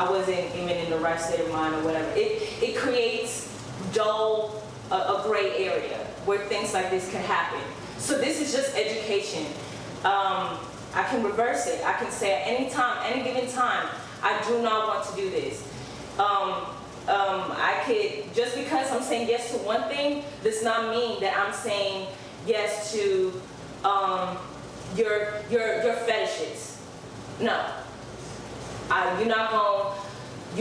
wasn't even in the right state of mind or whatever. It creates a gray area where things like this can happen. So this is just education. I can reverse it. I can say at any time, any given time, I do not want to do this. I could, just because I'm saying yes to one thing does not mean that I'm saying yes to your fetishes. No. You're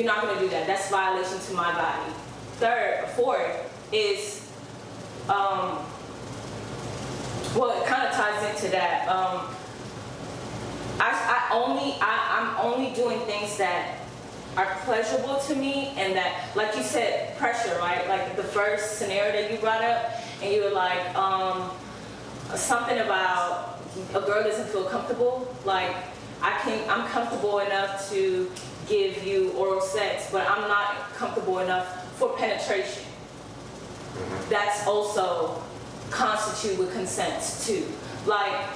not gonna do that. That's violation to my body. Fourth is, well, it kind of ties into that. I'm only doing things that are pleasurable to me, and that, like you said, pressure, right? Like the first scenario that you brought up, and you were like, something about a girl doesn't feel comfortable. Like, I'm comfortable enough to give you oral sex, but I'm not comfortable enough for penetration. That's also constitute with consent too. Like,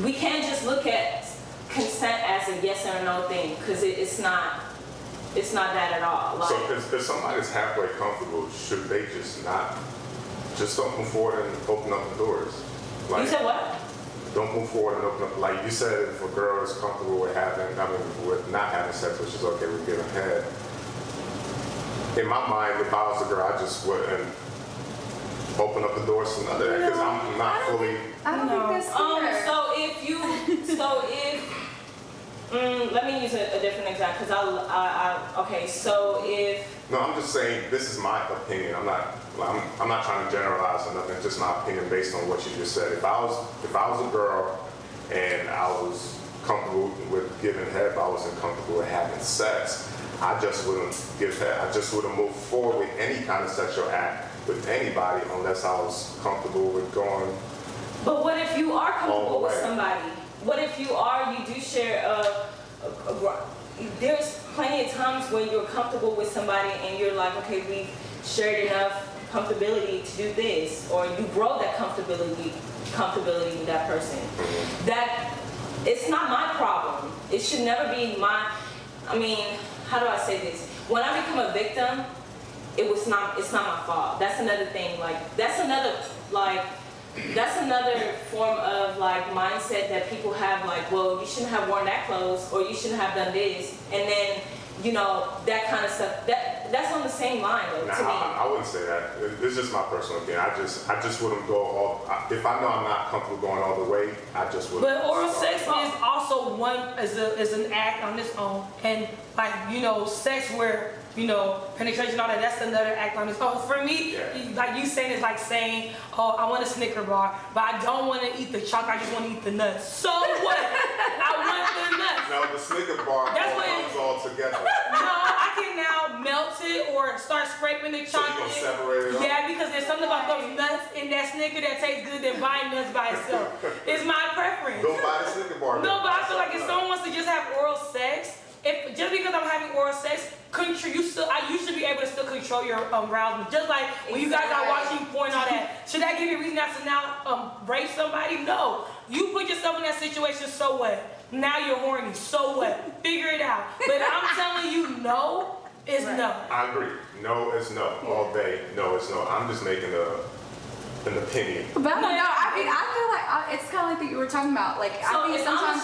we can't just look at consent as a yes or no thing, because it's not that at all. Like, So if somebody's halfway comfortable, should they just don't move forward and open up the doors? Like, you said what? Don't move forward and open up. Like you said, if a girl is comfortable with with not having sex, which is okay, we give a head. In my mind, if I was a girl, I just wouldn't open up the doors to none of that, because I'm not fully. I don't think that's fair. Let me use a different example, because okay, so if... No, I'm just saying, this is my opinion. I'm not trying to generalize or nothing. It's just my opinion based on what you just said. If I was a girl and I was comfortable with giving head, but I wasn't comfortable with having sex, I just wouldn't give head. I just wouldn't move forward with any kind of sexual act with anybody unless I was comfortable with going. But what if you are comfortable with somebody? What if you do share there's plenty of times when you're comfortable with somebody and you're like, okay, we've shared enough comfortability to do this, or you grow that comfortability with that person. That, it's not my problem. It should never be how do I say this? When I become a victim, it's not my fault. That's another thing. Like, that's another form of like mindset that people have, like, well, you shouldn't have worn that clothes, or you shouldn't have done this, and then, that kind of stuff. That's on the same line, though, to me. I wouldn't say that. It's just my personal opinion. I just wouldn't go all. If I know I'm not comfortable going all the way, I just wouldn't. But oral sex is also is an act on its own, and like sex where penetration, all that, that's another act on its own. For me, like you saying, it's like saying, oh, I want a Snicker bar, but I don't want to eat the chocolate, I just want to eat the nuts. So what? I want the nuts. No, the Snicker bar comes all together. No, I can now melt it or start scraping the chocolate. So you gonna separate it up? Yeah, because there's something about those nuts in that Snicker that tastes good than buying nuts by itself. It's my preference. Don't buy the Snicker bar. No, but I feel like if someone wants to just have oral sex, just because I'm having oral sex, you should be able to still control your arousal. Just like when you guys are watching porn and all that. Should that give you a reason not to now rape somebody? No. You put yourself in that situation, so what? Now you're horny, so what? Figure it out. But I'm telling you, no is no. I agree. No is no. All day, no is no. I'm just making an opinion. But I don't know. I feel like it's kind of like that you were talking about. Like, I think sometimes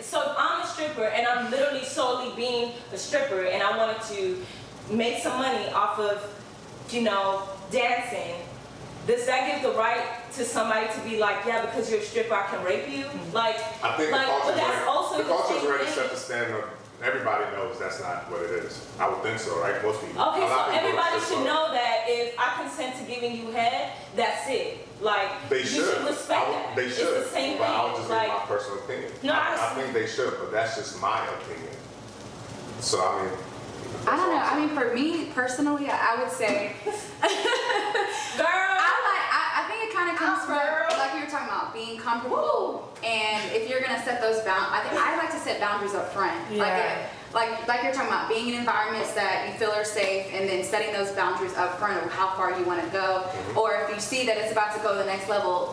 So if I'm a stripper and I'm literally solely being a stripper and I wanted to make some money off of, dancing, does that give the right to somebody to be like, yeah, because you're a stripper, I can rape you? Like, I think but that's also the culture's same already thing. set the standard. Everybody knows that's not what it is. I would think so, right? Most people. Okay, A lot so of people everybody just should go, know that if I consent to giving you head, that's it. Like, They you should. should respect that. They should. It's the same but thing. I would just Like, give my personal opinion. No, I think they should, but that's just my opinion. So I mean. I don't know. I mean, for me personally, I would say, girl. I think it kind of comes from, Girl. like you were talking about, being comfortable. And if you're gonna set those boundaries, I like to set boundaries up front. Yeah. Like you're talking about, being in environments that you feel are safe, and then setting those boundaries up front of how far you want to go. Or if you see that it's about to go to the next level,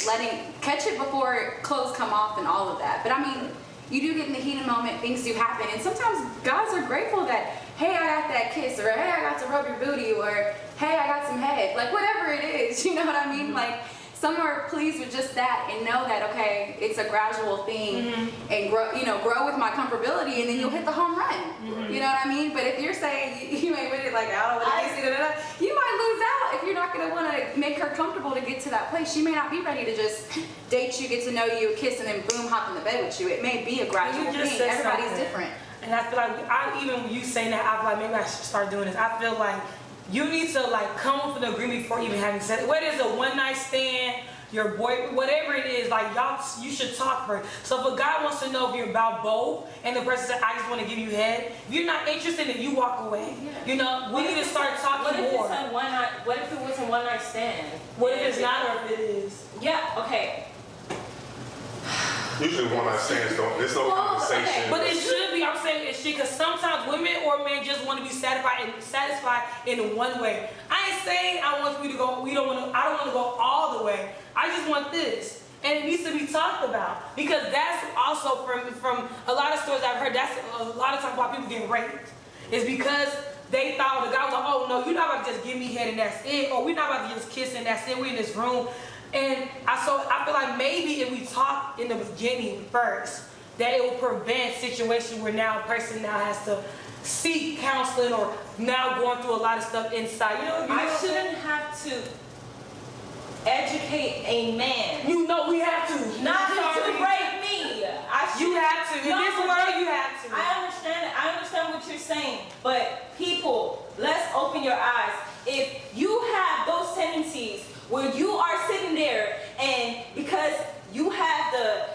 catch it before clothes come off and all of that. But I mean, you do get in the heat of the moment, things do happen, and sometimes guys are grateful that, hey, I got that kiss, or hey, I got to rub your booty, or hey, I got some head, like whatever it is, you know what I mean? Like, some are pleased with just that and know that, okay, it's a gradual thing, and grow with my comfortability, and then you'll hit the home run. You know what I mean? But if you're saying you ain't with it, like, I don't want to kiss you, you might lose out if you're not going to want to make her comfortable to get to that place. She may not be ready to just date you, get to know you, kiss, and then boom, hop in the bed with you. It may be a gradual You just thing. said Everybody's something. different. And I feel like, even when you saying that, I feel like maybe I should start doing this. I feel like you need to come up with an agreement before even having sex. Whether it's a one night stand, your boy, whatever it is, you should talk first. So if a guy wants to know if you're about both, and the person said, I just want to give you head, if you're not interested, then you walk away. We need to start talking more. What if it was a one night stand? What if it's not, or if it is? Yeah, okay. Usually one night stands don't. There's no conversation. okay. But it should be. I'm saying it should, because sometimes women or men just want to be satisfied in one way. I ain't saying I want you to go. I don't want to go all the way. I just want this, and it needs to be talked about, because that's also from a lot of stories I've heard. That's a lot of times why people get raped. Is because they thought the guy was like, oh no, you're not about to just give me head and that's it, or we're not about to just kiss and that's it. We're in this room. And I feel like maybe if we talk in the beginning first, that it will prevent situations where now a person now has to seek counseling, or now going through a lot of stuff inside. I shouldn't have to educate a man. We have to. Not to rape me. You have to. In this world, you have to. I understand it. I understand what you're saying. But people, let's open your eyes. If you have those tendencies where you are sitting there, and because you have the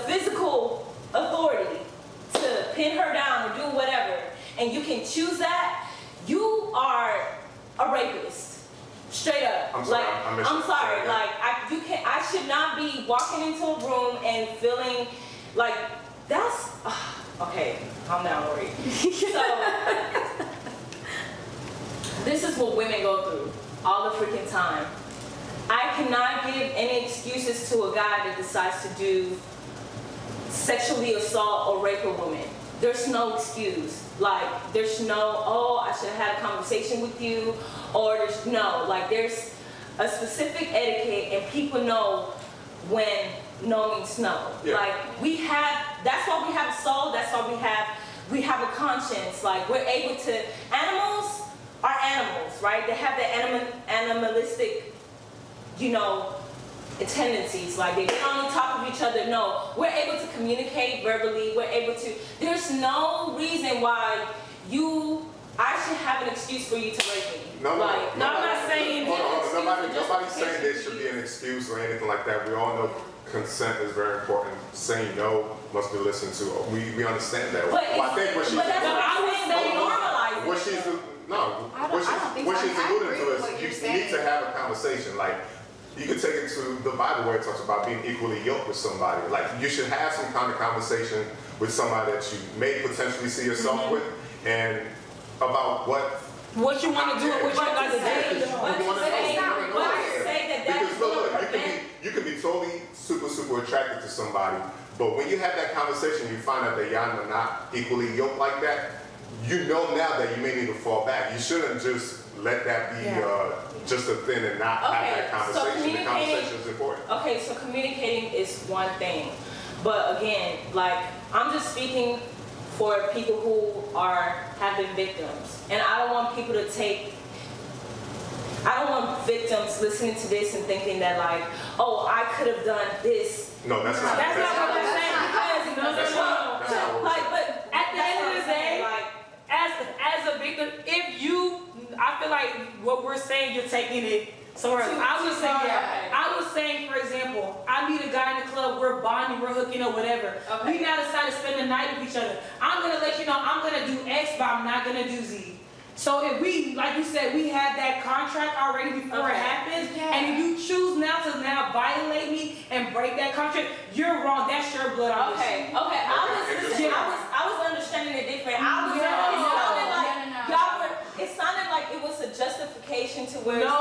physical authority to pin her down or do whatever, and you can choose that, you are a rapist. Straight up. I'm sorry, I'm sorry. Like, I should not be walking into a room and feeling like that's okay. I'm now worried. So this is what women go through all the freaking time. I cannot give any excuses to a guy that decides to do sexually assault or rape a woman. There's no excuse. Like, there's no, oh, I should have had a conversation with you, or there's a specific etiquette, and people know when no means no. Yeah. Like, that's why we have a soul, that's why we have a conscience. Like, we're able to, animals are animals, right? They have the animalistic, tendencies. Like, they get on top of each other. No, we're able to communicate verbally. We're able to, there's no reason why I should have an excuse for you to rape me. I'm not saying Nobody's saying there should be an excuse or anything like that. We all know consent is very important. Saying no must be listened to. We understand that. But I think what she's alluding to is you need to have a conversation. Like, you could take it to the Bible where it talks about being equally yoked with somebody. Like, you should have some kind of conversation with somebody that you may potentially see yourself with, and about what you want to do and what you like to say. Because look, you can be totally super attracted to somebody, but when you have that conversation, you find out that y'all are not equally yoked like that. You know now that you may need to fall back. You shouldn't just let that be just a thing and not have that conversation. The conversation is important. Okay, so communicating is one thing. But again, like, I'm just speaking for people who have been victims. And I don't want people to I don't want victims listening to this and thinking that like, oh, I could have done this. No, that's not. That's not what I'm saying. No. Like, but At the end of the day, like, as a victim, I feel like what we're saying, you're taking it somewhere else. I was saying, for example, I meet a guy in the club, we're bonding, we're hooking up, whatever. Okay. We now decide to spend the night with each other. I'm gonna let you know I'm gonna do X, but I'm not gonna do Z. So if we, like you said, we had that contract already before it happens, and if you choose now to violate me and break that contract, you're wrong. That's your blood. Okay. I was understanding it different. It sounded like it was a justification to where maybe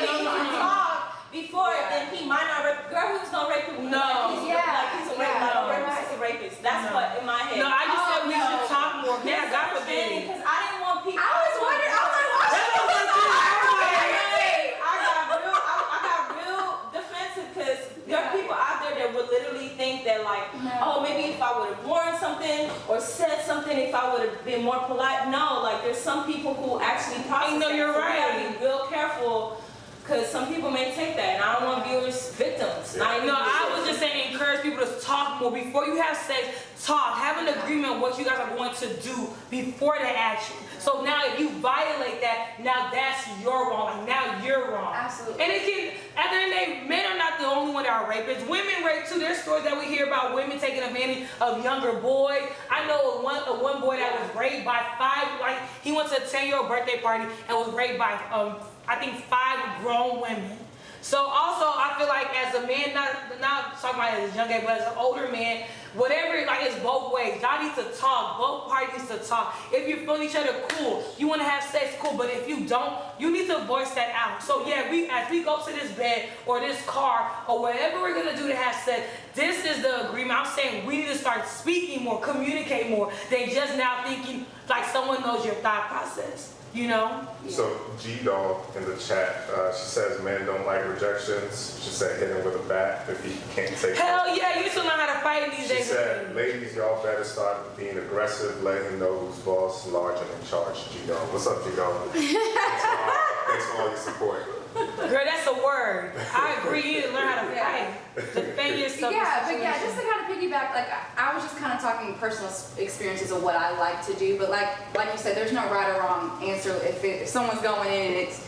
he can talk before, then he might not rape. Girl, who's gonna rape people? No. He's a rapist. He's a rapist. That's what in my head. No, I just said we should talk more. Yeah, God forbid. Because I didn't want people. I was wondering, I was like, what's I got real defensive because there are people out there that would literally think that like, oh, maybe if I would have worn something or said something, if I would have been more polite. No, like there's some people who actually process. No, you're that. So right. we gotta be real careful because some people may take that, and I don't want viewers victims. I was just saying encourage people to talk more before you have sex. Talk, have an agreement what you guys are going to do before the action. So now if you violate that, now that's your wrong. Like now you're wrong. Absolutely. And it can, at the end of the day, men are not the only one that are rapists. Women rape too. There's stories that we hear about women taking advantage of younger boys. I know one boy that was raped by he went to a 10-year-old birthday party and was raped by I think 5 grown women. So also, I feel like as a man, not talking about as a young age, but as an older man, whatever, like it's both ways. Y'all need to talk. Both parties need to talk. If you feel each other, cool. You want to have sex, cool. But if you don't, you need to voice that out. So yeah, as we go to this bed or this car or whatever we're gonna do to have sex, this is the agreement. I'm saying we need to start speaking more, communicate more than just now thinking like someone knows your thought process. You know? So G-Dog in the chat, she says men don't like rejections. She said hit him with a bat if he can't take it. Hell yeah, you still know how to fight these She days. said, ladies, y'all better start being aggressive, let him know who's boss, large and in charge. G-Dog. What's up, G-Dog? Thanks for all your support. Girl, that's a word. I agree. You need to learn how to fight. Defend yourself. Just to kind of piggyback, like I was just kind of talking personal experiences of what I like to do, but like you said, there's no right or wrong answer if someone's going in and it's,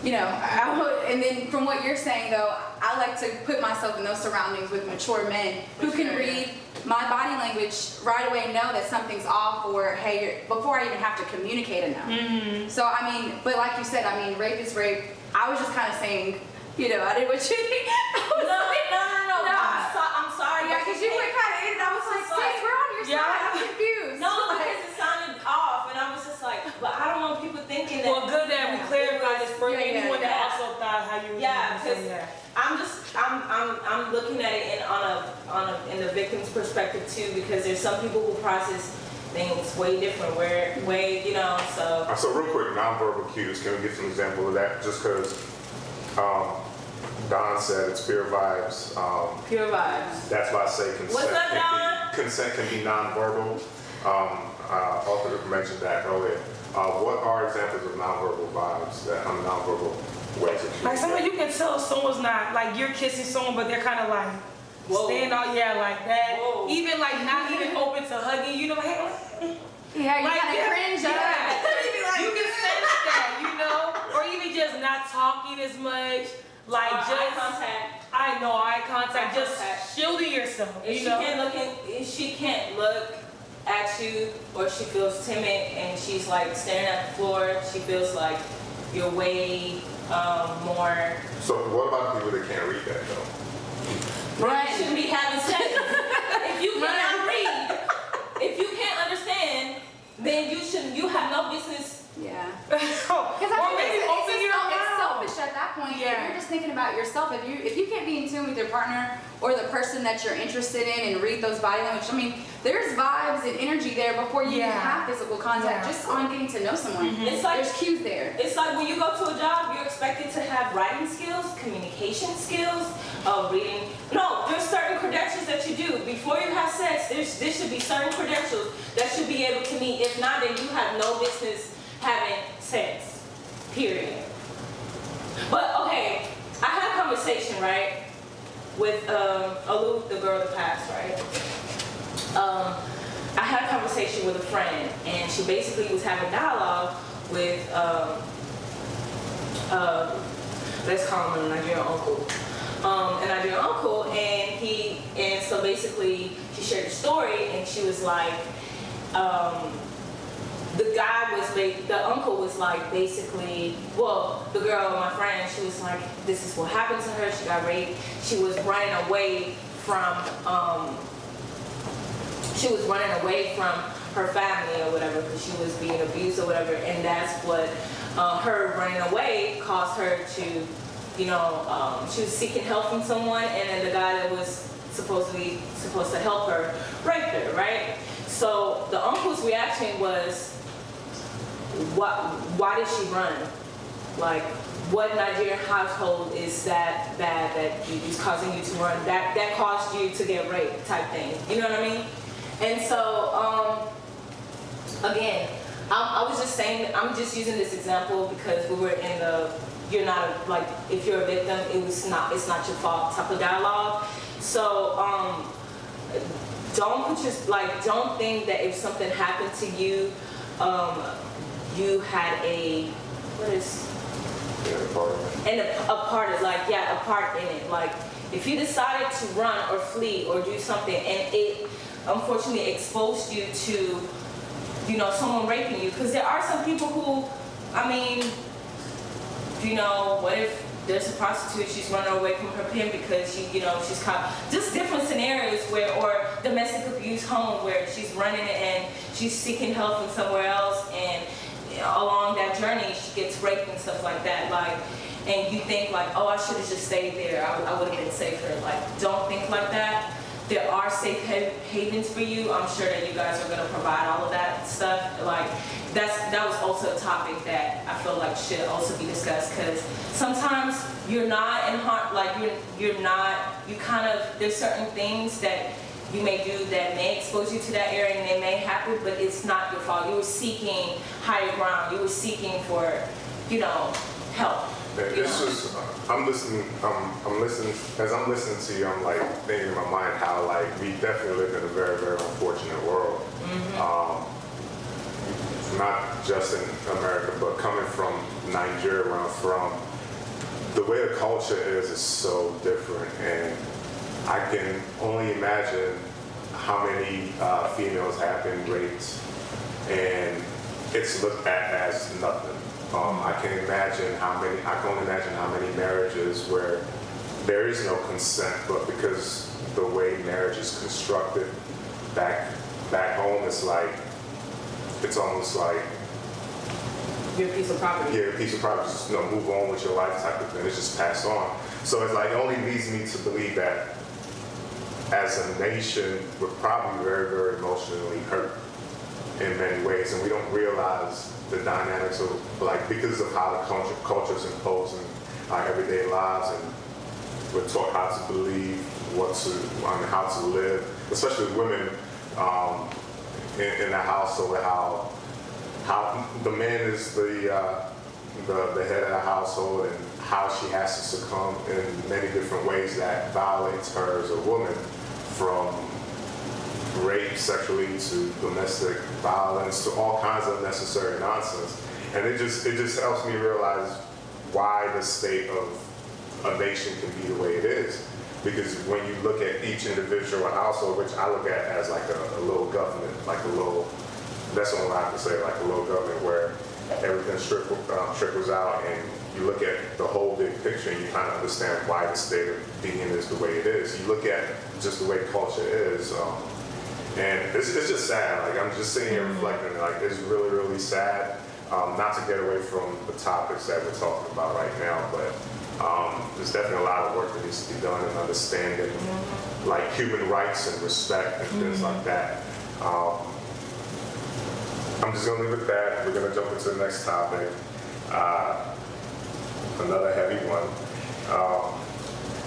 and then from what you're saying though, I like to put myself in those surroundings with mature men who can read my body language right away and know that something's off or hey, before I even have to communicate enough. Mm-hmm. So I mean, but like you said, I mean, rape is rape. I was just kind of saying, I did what you think. No. I'm sorry. Yeah, because you went kind of in and I was like, sis, we're on your side. I'm confused. No, because it sounded off, and I was just like, but I don't want people thinking that. Well, good that we clarified this for anyone that also thought how you were because I'm looking at it in the victim's perspective too, because there's some people who process things way different, so. So real quick, nonverbal cues. Can we get some example of that? Just because Don said it's pure vibes. Pure vibes. That's why I say consent. What's up, Don? Consent can be nonverbal. Author mentioned that earlier. What are examples of nonverbal vibes nonverbal ways of like someone you can tell someone's not like you're kissing someone, but they're kind of like. Whoa. Stand out, like that. Whoa. Even like not even open to hugging, Yeah, you like, kind of cringe. You can sense that, or even just not talking as much, like just eye contact. I know eye contact, Eye just contact. shielding yourself. If she can't look at you, or she feels timid and she's like staring at the floor, she feels like you're way more. So what about people that can't read that though? Right. You shouldn't be having sex. If you cannot read, if you can't understand, then you have no business. Yeah. Because it's selfish at that point. Yeah. You're just thinking about yourself. If you can't be in tune with your partner or the person that you're interested in and read those body language, I mean, there's vibes and energy there before you even have physical contact, just on getting to know someone. Mm-hmm. It's like there's cues there. It's like when you go to a job, you're expected to have writing skills, communication skills, reading. No, there's certain credentials that you do. before you have sex, there should be certain credentials that should be able to meet. If not, then you have no business having sex, period. But okay, I had a conversation, right, with Alu, the girl that passed, right? I had a conversation with a friend, and she basically was having dialogue with, let's call him a Nigerian uncle. And so basically she shared the story, and she was like, the uncle was like basically, well, the girl, my friend, she was like, this is what happened to her, she got raped. She was running away from her family or whatever, because she was being abused or whatever, and that's what her running away caused her to, you know, she was seeking help from someone, and then the guy that was supposed to help her raped her, right? So the uncle's reaction was, why did she run? Like, what Nigerian household is that bad that is causing you to run? That caused you to get raped type thing. You know what I mean? And so, again, I was just saying, I'm just using this example because we were in the, you're not, like, if you're a victim, it's not your fault type of dialogue. So, don't think that if something happened to you, you had a part in it. Like, if you decided to run or flee or do something, and it unfortunately exposed you to, you know, someone raping you, because there are some people who, I mean, you know, what if there's a prostitute, she's running away from her pimp because she's caught. Just different scenarios where, or domestic abuse home where she's running and she's seeking help from somewhere else, and along that journey she gets raped and stuff like that. Like, and you think like, oh, I should have just stayed there, I would have been safer. Like, don't think like that. There are safe havens for you. I'm sure that you guys are going to provide all of that stuff. Like, that was also a topic that I feel like should also be discussed, because sometimes you're not in harm, like you kind of, there's certain things that you may do that may expose you to that area, and they may happen, but it's not your fault. You were seeking higher ground. You were seeking for, you know, help. It's just, I'm listening, as I'm listening to you, I'm like thinking in my mind how like we definitely live in a very, very unfortunate world. Mm-hmm. Not just in America, but coming from Nigeria, where I'm from, the way the culture is so different, and I can only imagine how many females have been raped, and it's looked at as nothing. I can only imagine how many marriages where there is no consent, but because the way marriage is constructed back home, it's almost like you're a piece of property. Yeah, a piece of property. Just, move on with your life type of thing. It's just passed on. So it's like, it only leads me to believe that as a nation, we're probably very, very emotionally hurt in many ways, and we don't realize the dynamics of, like, because of how the culture is imposed in our everyday lives, and we're taught how to believe, how to live, especially women in the household, how the man is the head of the household, and how she has to succumb in many different ways that violates her as a woman, from rape sexually to domestic violence to all kinds of unnecessary nonsense. And it just helps me realize why the state of a nation can be the way it is. Because when you look at each individual household, which I look at as like a little government, that's the only I have to say, like a little government where everything trickles out, and you look at the whole big picture and you kind of understand why the state of being is the way it is. You look at just the way culture is, and it's just sad. Like, I'm just sitting here reflecting, like, it's really, really sad. Not to get away from the topics that we're talking about right now, but there's definitely a lot of work that needs to be done in understanding, like, human rights and respect and things like that. I'm just gonna leave it at that. We're gonna jump into the next topic, another heavy one.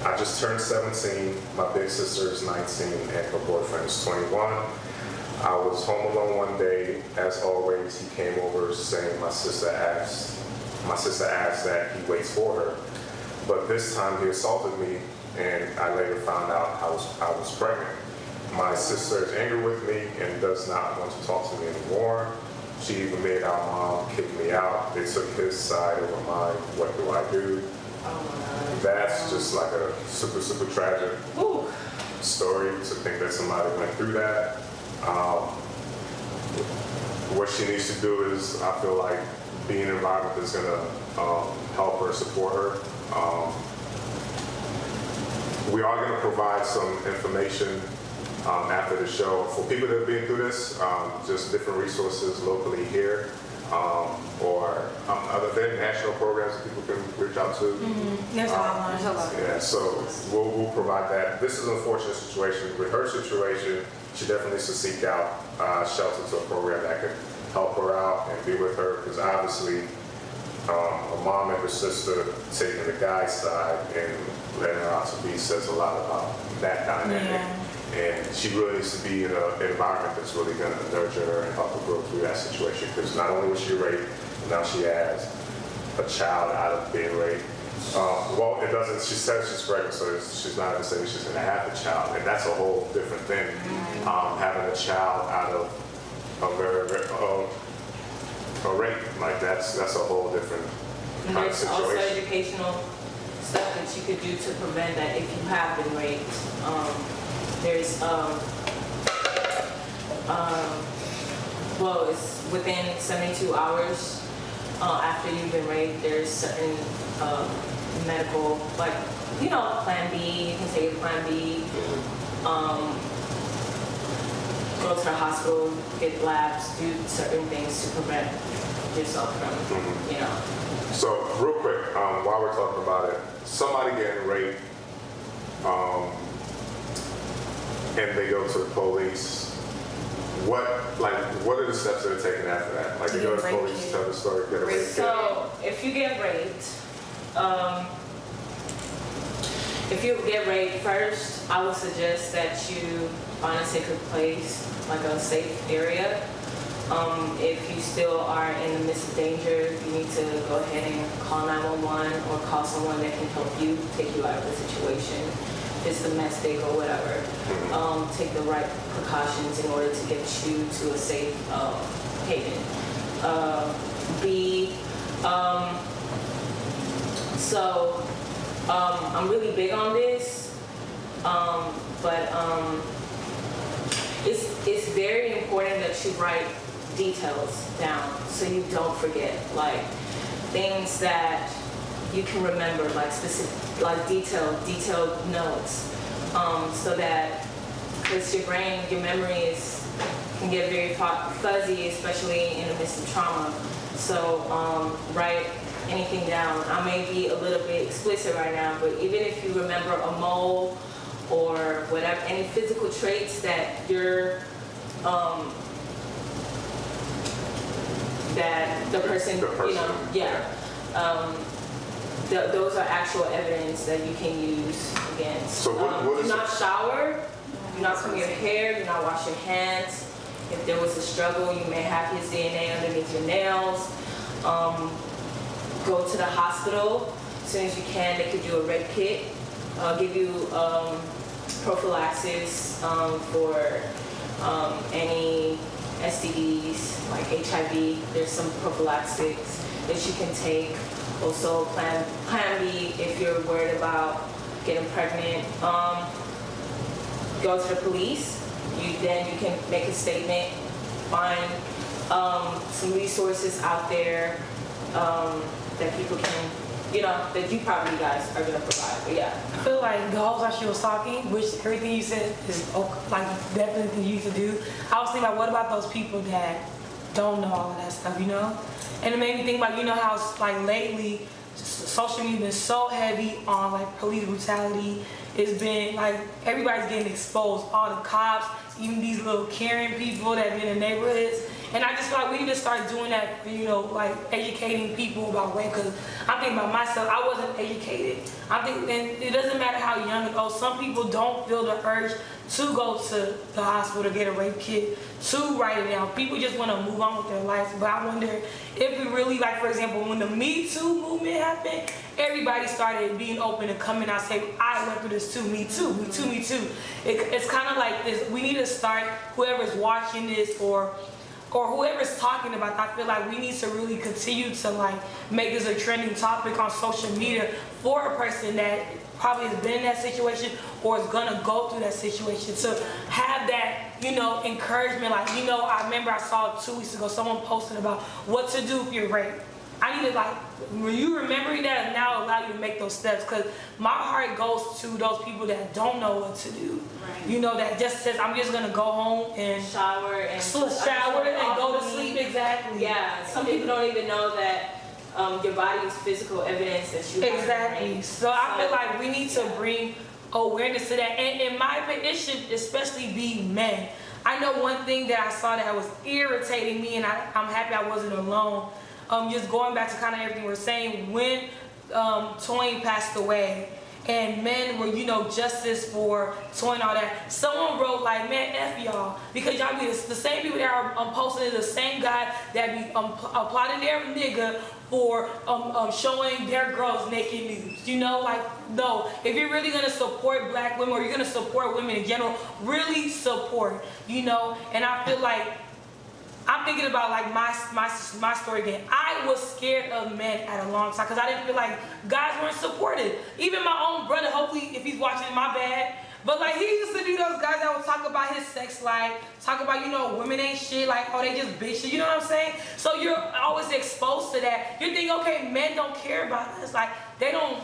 I just turned 17. My big sister is 19 and her boyfriend is 21. I was home alone one day. As always, he came over saying my sister asked that he waits for her. But this time he assaulted me, and I later found out I was pregnant. My sister is angry with me and does not want to talk to me anymore. She even made our mom kick me out. They took his side over mine. What do I do? That's just like a super, super tragic story to think that somebody went through that. What she needs to do is, I feel like, be in an environment that's going to help her, support her. We are going to provide some information after the show for people that have been through this, just different resources locally here, or other than national programs that people can reach out to. There's a lot. Yeah, so we'll provide that. This is an unfortunate situation. With her situation, she definitely needs to seek out shelter to a program that can help her out and be with her, because obviously her mom and her sister taking the guy's side and letting her out to be says a lot about that dynamic. Yeah. And she really needs to be in an environment that's really going to nurture her and help her grow through that situation, because not only was she raped, now she has a child out of being raped. Well, it doesn't, she says she's pregnant, so she's not even saying she's going to have a child, and that's a whole different thing. Having a child out of a rape, like that's a whole different And kind of there's also situation. educational stuff that you could do to prevent that if you have been raped. There's, well, it's within 72 hours after you've been raped, there's certain medical, like, Plan B, you can take a Plan B, go to the hospital, get labs, do certain things to prevent yourself from, So real quick, while we're talking about it, somebody getting raped, and they go to the police. What are the steps that are taken after that? Like, they go to the police, tell the story, get a rape kit. So if you get raped, first, I would suggest that you find a sacred place, like a safe area. If you still are in the midst of danger, you need to go ahead and call 911 or call someone that can help you, take you out of the situation. If it's domestic or whatever. Take the right precautions in order to get you to a safe haven. I'm really big on this, but it's very important that you write details down so you don't forget, like things that you can remember, like specific, like detailed notes, so that, because your brain, your memory can get very fuzzy, especially in the midst of trauma. So write anything down. I may be a little bit explicit right now, but even if you remember a mole or whatever, any physical traits that you're that the person. Those are actual evidence that you can use against. So what do is not shower, do not comb your hair, do not wash your hands. If there was a struggle, you may have his DNA underneath your nails. Go to the hospital as soon as you can. They could do a rape kit, give you prophylaxis for any STDs like HIV. There's some prophylaxis that you can take. Also, Plan B if you're worried about getting pregnant. Go to the police. Then you can make a statement. Find some resources out there that people can, that you probably guys are gonna provide. But yeah. I feel like the whole time she was talking, which everything you said is like definitely thing you could do. I was thinking, like, what about those people that don't know all of that stuff, And it made me think about, how like lately, social media has been so heavy on like police brutality it's been like everybody's getting exposed. All the cops, even these little Karen people that be in the neighborhoods. And I just feel like we need to start doing that, you know, like educating people about rape. Because I'm thinking about myself, I wasn't educated. I think, and it doesn't matter how young or old, some people don't feel the urge to go to the hospital to get a rape kit, to write it down. People just want to move on with their lives. But I wonder if we really, like for example, when the Me Too movement happened, everybody started being open and coming out saying, I went through this too, me too, me too, me too. It's kind of like this, we need to start, whoever's watching this or whoever's talking about that, I feel like we need to really continue to like make this a trending topic on social media for a person that probably has been in that situation or is gonna go through that situation, to have that, you know, encouragement. Like, you know, I remember I saw 2 weeks ago someone posted about what to do if you're raped. I need to, like, when you remembering that, and now allow you to make those steps, because my heart goes to those people that don't know what to do. Right. You know, that just says, I'm just gonna go home and shower and go to sleep. Exactly. Yeah, some people don't even know that your body's physical evidence that you have. Exactly. So I feel like we need to bring awareness to that, and in my opinion, it should especially be men. I know one thing that I saw that was irritating me, and I'm happy I wasn't alone. Just going back to kind of everything we're saying, when Toyin passed away and men were, you know, justice for Toyin, all that, someone wrote like, man, F y'all, because y'all be the same people that are posting the same guy that be applauding their nigga for showing their girls naked nudes. You know, like, no, if you're really gonna support black women or you're gonna support women in general, really support, you know. And I feel like I'm thinking about like my story again. I was scared of men at a long time because I didn't feel like guys weren't supported. Even my own brother, hopefully if he's watching, my bad, but like he used to be those guys that would talk about his sex life, talk about, you know, women ain't shit, like, oh, they just bitches, you know what I'm saying? So you're always exposed to that. You're thinking, okay, men don't care about us, like they don't,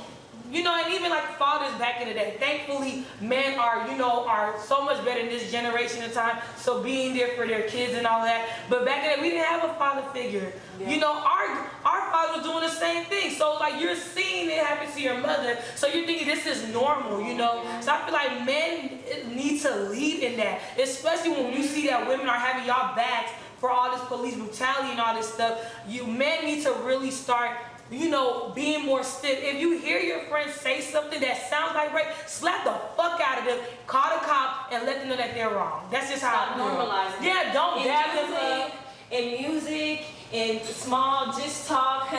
you know. And even like fathers back in the day, thankfully men are, you know, are so much better in this generation of time, so being there for their kids and all that. But back in the day, we didn't have a father figure. Yeah. You know, our father was doing the same thing. So like you're seeing it happen to your mother, so you're thinking this is normal, you know. So I feel like men need to lead in that, especially when you see that women are having y'all backs for all this police brutality and all this stuff. You men need to really start, you know, being more stiff. If you hear your friend say something that sounds like rape, slap the fuck out of them, call the cop, and let them know that they're wrong. That's just how I feel. Normalizing. Yeah, don't dab them up. In music, in small, just talk,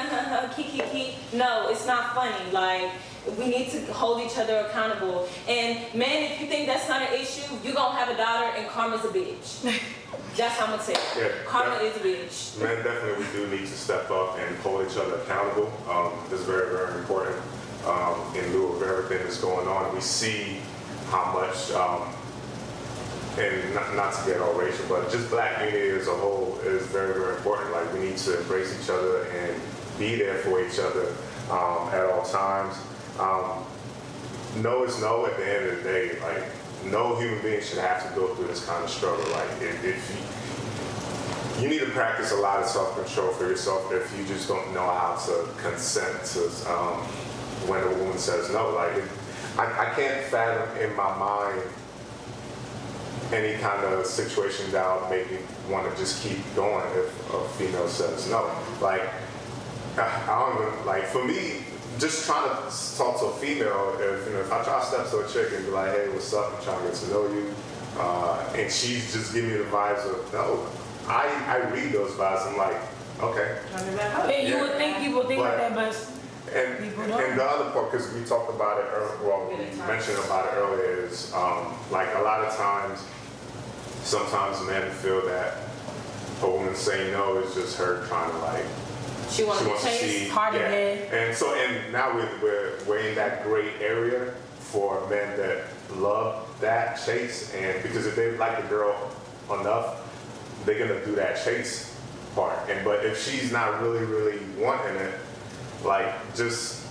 kiki. No, it's not funny. Like, we need to hold each other accountable. And men, if you think that's not an issue, you're gonna have a daughter and karma's a bitch. That's how I'm gonna say it. Yeah, karma is a bitch. Men definitely do need to step up and hold each other accountable. This is very, very important in lieu of everything that's going on. We see how much, and not to get all racial, but just black unity as a whole is very, very important. Like, we need to embrace each other and be there for each other at all times. No is no at the end of the day. Like, no human being should have to go through this kind of struggle. Like, if you need to practice a lot of self-control for yourself if you just don't know how to consent to when a woman says no. Like, I can't fathom in my mind any kind of situation that would make me want to just keep going if a female says no. Like, I don't even, like, for me, just trying to talk to a female, if I try to step to a chick and be like, hey, what's up, I'm trying to get to know you, and she's just giving me the vibes of no, I read those vibes, I'm like, okay. And you would think people think like that, but people don't. And the other part, because we talked about it, we mentioned about it earlier, is like a lot of times, sometimes men feel that a woman saying no is just her trying to like, she wants to see, part of it. And now we're in that gray area for men that love that chase, and because if they like the girl enough, they're gonna do that chase part. But if she's not really wanting it, like just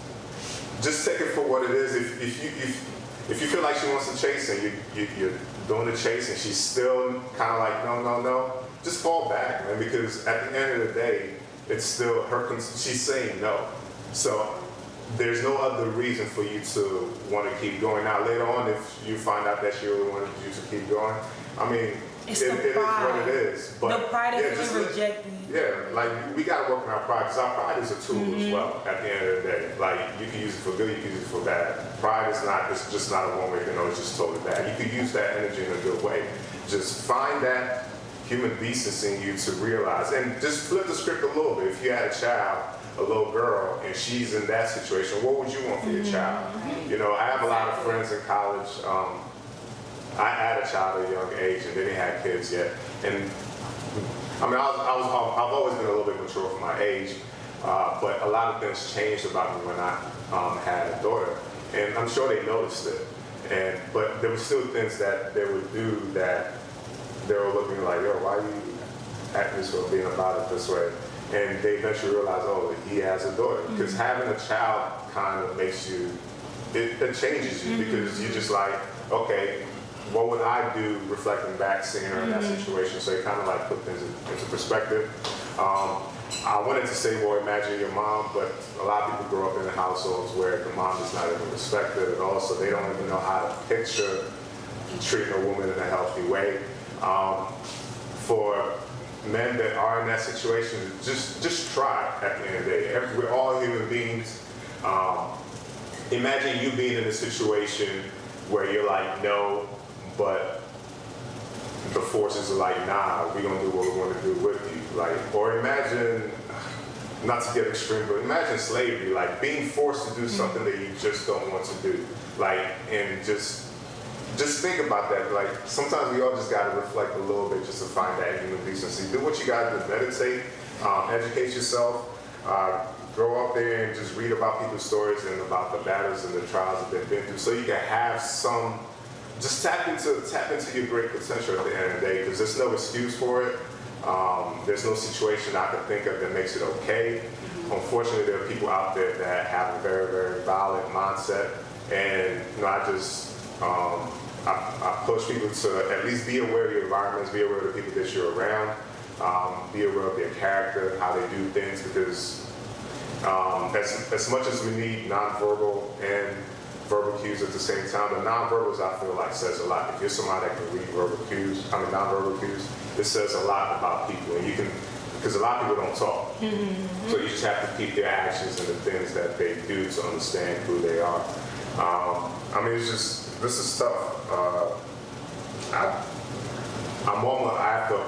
take it for what it is. If you feel like she wants to chase and you're doing the chase and she's still kind of like no, just fall back, man. Because at the end of the day, it's still her. She's saying no. So there's no other reason for you to want to keep going. Now later on, if you find out that she really wanted you to keep going, I mean, It's it the is pride. what it is. But The pride of just feeling rejected. Yeah, like we gotta work on our pride, because our pride is a tool as well. At the end of the day, like you can use it for good, you can use it for bad. Pride is not, it's just not a one-way thing. No, it's just totally bad. You can use that energy in a good way. Just find that human decency in you to realize, and just flip the script a little bit. If you had a child, a little girl, and she's in that situation, what would you want for your child? You know, I have a lot of friends in college. I had a child at a young age, and they didn't have kids yet. And I mean, I've always been a little bit mature for my age, but a lot of things changed about me when I had a daughter, and I'm sure they noticed it. But there were still things that they would do that they were looking like, yo, why are you acting this way, being about it this way? And they eventually realized, oh, he has a daughter. Because having a child kind of makes you, it changes you, because you're just like, okay, what would I do reflecting back, seeing her in that situation? So it kind of like put things into perspective. I wanted to say, well, imagine your mom, but a lot of people grow up in households where the mom is not even respected at all, so they don't even know how to picture treating a woman in a healthy way. For men that are in that situation, just try at the end of the day. We're all human beings. Imagine you being in a situation where you're like, no, but the forces are like, nah, we're gonna do what we want to do with you. Like, or imagine, not to get extreme, but imagine slavery, like being forced to do something that you just don't want to do. Like, and just think about that. Like, sometimes we all just gotta reflect a little bit just to find that human decency. Do what you gotta do, meditate, educate yourself, go up there and just read about people's stories and about the battles and the trials that they've been through, so you can have some, just tap into your great potential at the end of the day, because there's no excuse for it. There's no situation I can think of that makes it okay. Unfortunately, there are people out there that have a very, very violent mindset, and you know, I push people to at least be aware of your environments, be aware of the people that you're around, be aware of their character, how they do things, because as much as we need nonverbal and verbal cues at the same time, the nonverbals, I feel like, says a lot. If you're somebody that can read nonverbal cues, it says a lot about people, and you can, because a lot of people don't talk. So you just have to keep their actions and the things that they do to understand who they are. I mean, it's just, this is tough. I have to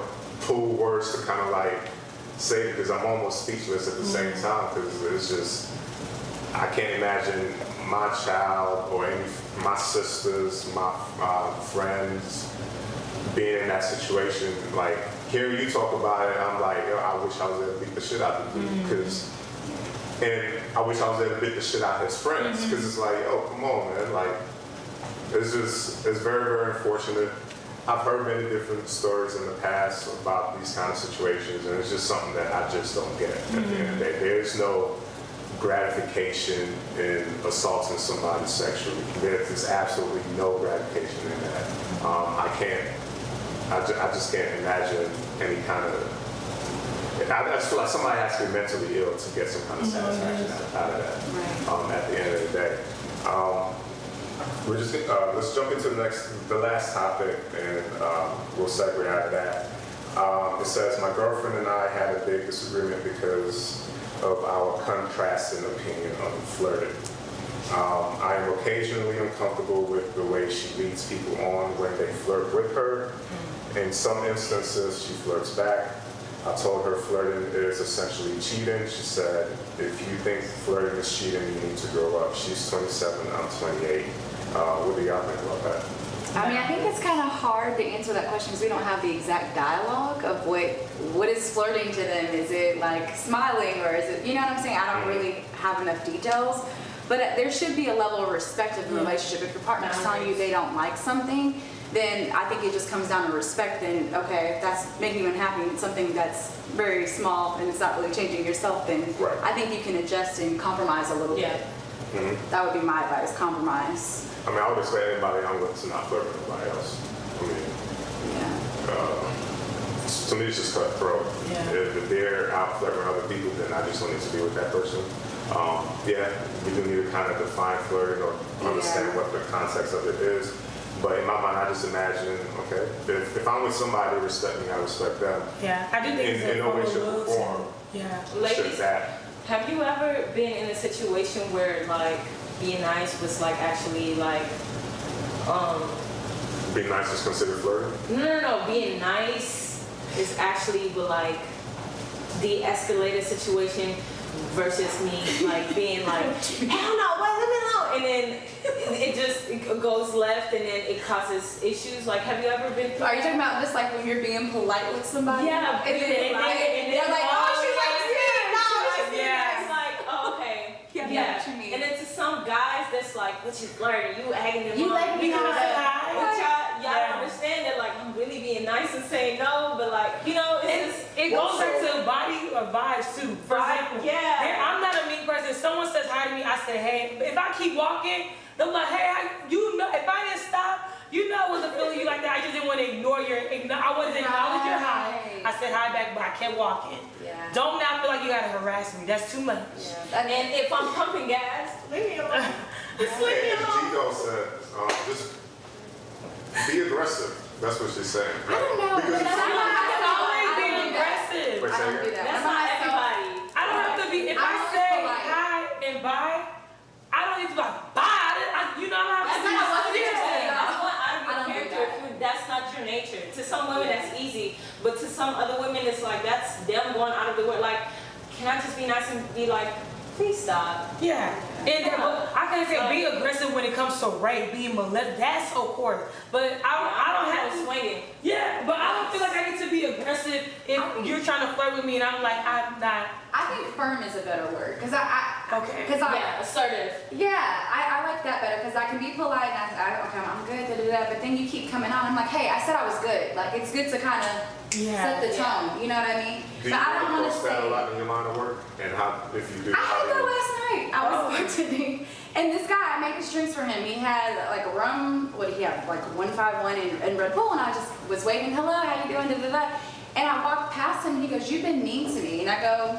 pull words to kind of like say it, because I'm almost speechless at the same time, because it's just, I can't imagine my child or my sisters, my friends being in that situation. Like, hearing you talk about it, I'm like, yo, I wish I was able to beat the shit out of the dude, and I wish I was able to beat the shit out of his friends, because it's like, yo, come on, man. Like, it's very, very unfortunate. I've heard many different stories in the past about these kind of situations, and it's just something that I just don't get at the end of the day. There's no gratification in assaulting somebody sexually. There's absolutely no gratification in that. I just can't imagine any kind of, I just feel like somebody has to be mentally ill to get some kind of satisfaction out of that at the end of the day. We're just, let's jump into the last topic, and we'll segue out of that. It says, my girlfriend and I had a big disagreement because of our contrasting opinion on flirting. I am occasionally uncomfortable with the way she leads people on when they flirt with her. In some instances, she flirts back. I told her flirting is essentially cheating. She said, if you think flirting is cheating, you need to grow up. She's 27, I'm 28. What do y'all think about that? I mean, I think it's kind of hard to answer that question because we don't have the exact dialogue of what is flirting to them. Is it like smiling, or is it, you know what I'm saying? I don't really have enough details. But there should be a level of respect in the relationship. If your partner's telling you they don't like something, then I think it just comes down to respect. Then, okay, if that's making you unhappy, and something that's very small and it's not really changing yourself, then I think you can adjust and compromise a little bit. That would be my advice, compromise. I mean, I would expect anybody I'm with to not flirt with anybody else. I mean, to me, it's just cutthroat. If they're out flirting with other people, then I just don't need to be with that person. Yeah, we do need to kind of define flirting or understand what the context of it is. But in my mind, I just imagine, okay, if I'm with somebody who respects me, I respect them. Yeah, I do think In no way, shape, or form. Yeah. Ladies, that. have you ever been in a situation where like being nice was like actually like Being nice is considered flirting? no, being nice is actually like de-escalated situation versus me like being like, hell no, wait, let me alone, and then it goes left and then it causes issues. Like, have you ever been through Are you that? talking about just like when you're being polite with somebody? Yeah, And then being polite, and they're then like, oh, she likes me. No, Like, she's yeah, it's like, oh, okay. Yeah, I know what you mean. And then to some guys, that's like, what you flirting? You egging them You on. like me Because high. but y'all Yeah. don't understand that, like, I'm really being nice and saying no, but like, you know, it's just, It goes back to body or vibes too. For example, I'm not a mean person. If someone says hi to me, I say hey. But if I keep walking, they're like, hey, you know, if I didn't stop, you know it was a feeling you like that. I just didn't want to I wanted to acknowledge your hi. Right. I said hi back, but I kept walking. Yeah. Don't now feel like you gotta harass me. That's too much. Yeah. and if I'm pumping gas, leave me alone. Just leave me And alone. Gigo said, just be aggressive. That's what she's saying. I don't know. Because But I can always be I don't do that. aggressive. Wait, I say don't do again? that. That's I'm not so- everybody. I don't have to be, if I'm I always say polite. hi and bye, I don't need to be like, bye. You know, I'm That's not not what yeah. you're saying. That's what out of I your don't do character. that. That's not your nature. To some women, that's easy, but to some other women, it's like that's them going out of the way. Like, can I just be nice and be like, please stop? Yeah, and I can say be aggressive when it comes to rape, being molested. That's of course, but I don't have to. swinging. Yeah, but I don't feel like I need to be aggressive if you're trying to flirt with me and I'm like I'm not. I think firm is a better word because Okay. Yeah, assertive. I like that better because I can be polite and okay, I'm good, but then you keep coming on. I'm like, hey, I said I was good. Like, it's good to kind of set the tone. You know what I mean? Do you But I don't run want to across that a say. lot in your line of work? And how, if you do, I had how that do you? last night. I was bartending, and this guy, I made his drinks for him. He had like a rum, what did he have? Like 151 and Red Bull, and I just was waving, hello, how you doing? Da, da, da. And I walked past him, and he goes, you've been mean to me. And I go,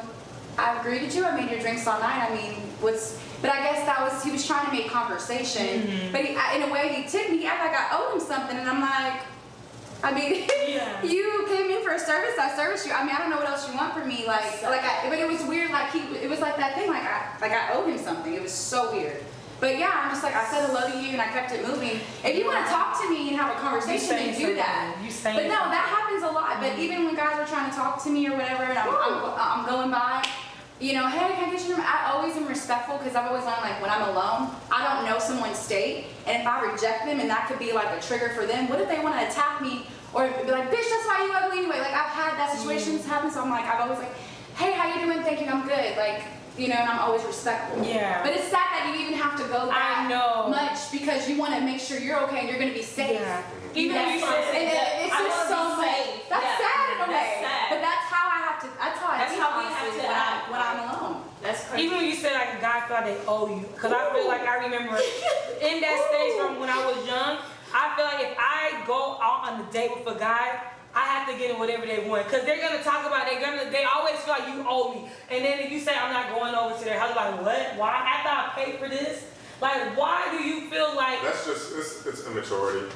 I greeted you, I made your drinks all night. I mean, but I guess he was trying to make conversation. But in a way, he tipped me. He acted like I owed him something, and I'm like, I mean, you came in for a service, I serviced you. I mean, I don't know what else you want from me. But it was weird. Like it was like that thing. Like I owed him something. It was so weird. But yeah, I'm just like, I said hello to you and I kept it moving. If you want to talk to me and have a conversation, then do that. But no, that happens a lot. But even when guys are trying to talk to me or whatever, and I'm going by, you know, hey, can I get your number? I always am respectful because I've always learned, like, when I'm alone, I don't know someone's state, and if I reject them, and that could be like a trigger for them, what if they want to attack me or be like, bitch, that's why you ugly anyway? Like, I've had that situations happen, so I'm like, I've always like, hey, how you doing? Thank you, I'm good. Like, you know, and I'm always respectful. Yeah. But it's sad that you even have to go that much because you want to make sure you're okay and you're going to be safe. Yeah. Even That's if you what I'm said saying. that, It's I just wanna so be much. safe. That's Yeah. sad in a way. That's sad. But that's how I have to. That's how I That's feel, how we honestly, have to act. when I'm alone. That's crazy. Even when you said like a guy feel like they owe you, because I feel like I remember in that stage from when I was young, I feel like if I go out on a date with a guy, I have to get in whatever they want, because they're gonna talk about they always feel like you owe me, and then if you say I'm not going over to their house, like what? Why? After I paid for this? Like, why do you feel like That's just, it's immaturity.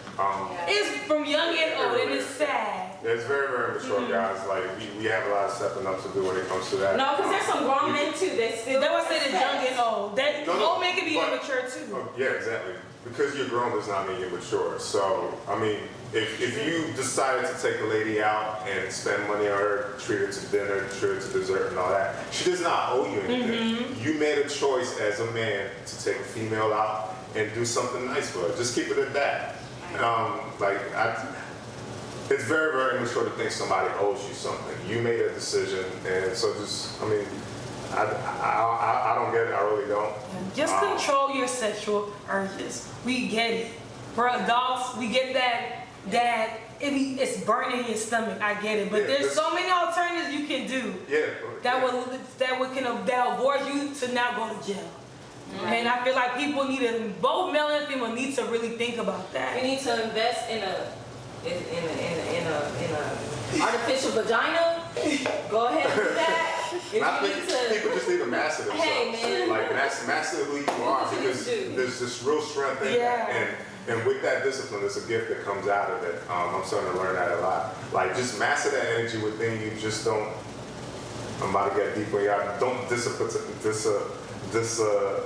it's from young and old, and it's sad. It's very, very mature, guys. Like, we have a lot of stepping up to do when it comes to that. No, because there's some grown men too that still. That's why I said it's young and old. That old men can be but- immature too. Yeah, exactly. Because you're grown does not mean you're mature. So, I mean, if you decided to take a lady out and spend money on her, treat her to dinner, treat her to dessert and all that, she does not owe you anything. You made a choice as a man to take a female out and do something nice for her. Just keep it at that. It's very, very immature to think somebody owes you something. You made a decision, and so just, I mean, I don't get it. I really don't. Just control your sexual urges. We get it. For adults, we get that it's burning in your stomach. I get it. But Yeah, there's so many alternatives you can do that will avoid you to not go to jail. And I feel like both male and female need to really think about that. You need to invest in a artificial vagina. Go ahead and do that. If I you think need to- people just need to master themselves. Hey, man. Like master who you are, what you because need to do. there's this real strength in Yeah. that. And with that discipline, there's a gift that comes out of it. I'm starting to learn that a lot. Like just master that energy within you. Just don't. I'm about to get deeper. Y'all don't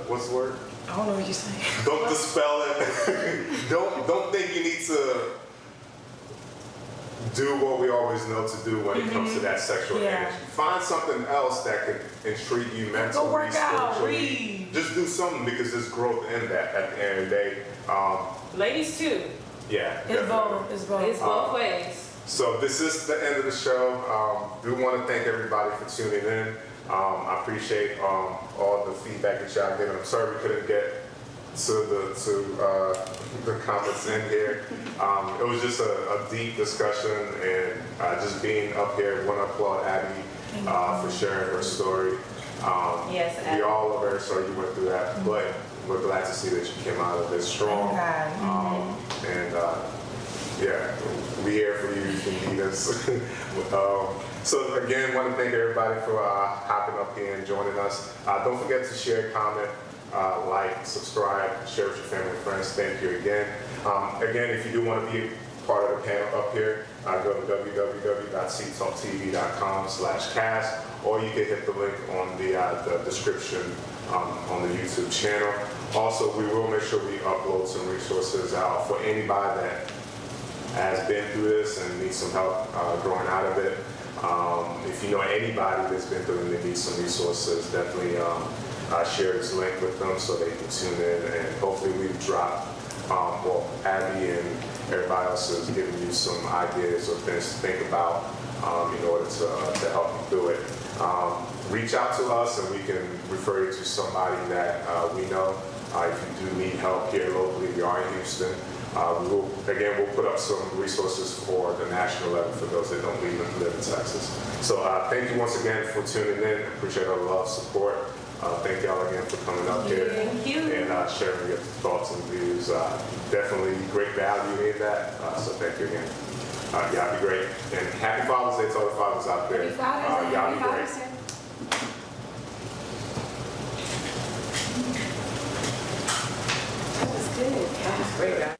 what's the word? I don't know what you're saying. Don't dispel it. don't think you need to do what we always know to do when it comes to that sexual Yeah. energy. Find something else that could intrigue you mentally, Go work out, spiritually. read. Just do something because there's growth in that at the end of the day. Ladies too. Yeah, It's definitely. both. It's both. It's both ways. So this is the end of the show. We want to thank everybody for tuning in. I appreciate all the feedback that y'all given. I'm sorry we couldn't get to the comments in here. It was just a deep discussion, and just being up here. Want to applaud Abby for sharing her story. Yes, We Abby. all are very sorry you went through that, but we're glad to see that you came out of it strong. Thank God. And yeah, we here for you. You can meet us. So again, want to thank everybody for hopping up here and joining us. Don't forget to share, comment, like, subscribe, share with your family and friends. Thank you again. Again, if you do want to be part of the panel up here, go to www.cTalkTV.com/cast, or you can hit the link on the description on the YouTube channel. Also, we will make sure we upload some resources out for anybody that has been through this and needs some help growing out of it. If you know anybody that's been through it and they need some resources, definitely share this link with them so they can tune in, and hopefully we've dropped, well, Abby and everybody else has given you some ideas or things to think about in order to help you through it. Reach out to us and we can refer you to somebody that we know. If you do need help here locally, we are in Houston. We'll put up some resources for the national level for those that don't live in Texas. So thank you once again for tuning in. Appreciate all the love, support. Thank y'all again for coming up here Thank you. and sharing your thoughts and views. Definitely great value in that. So thank you again. Y'all be great. And happy Father's Day to all the fathers out there. Happy Father's Day. Y'all be great. That was good. Great guy.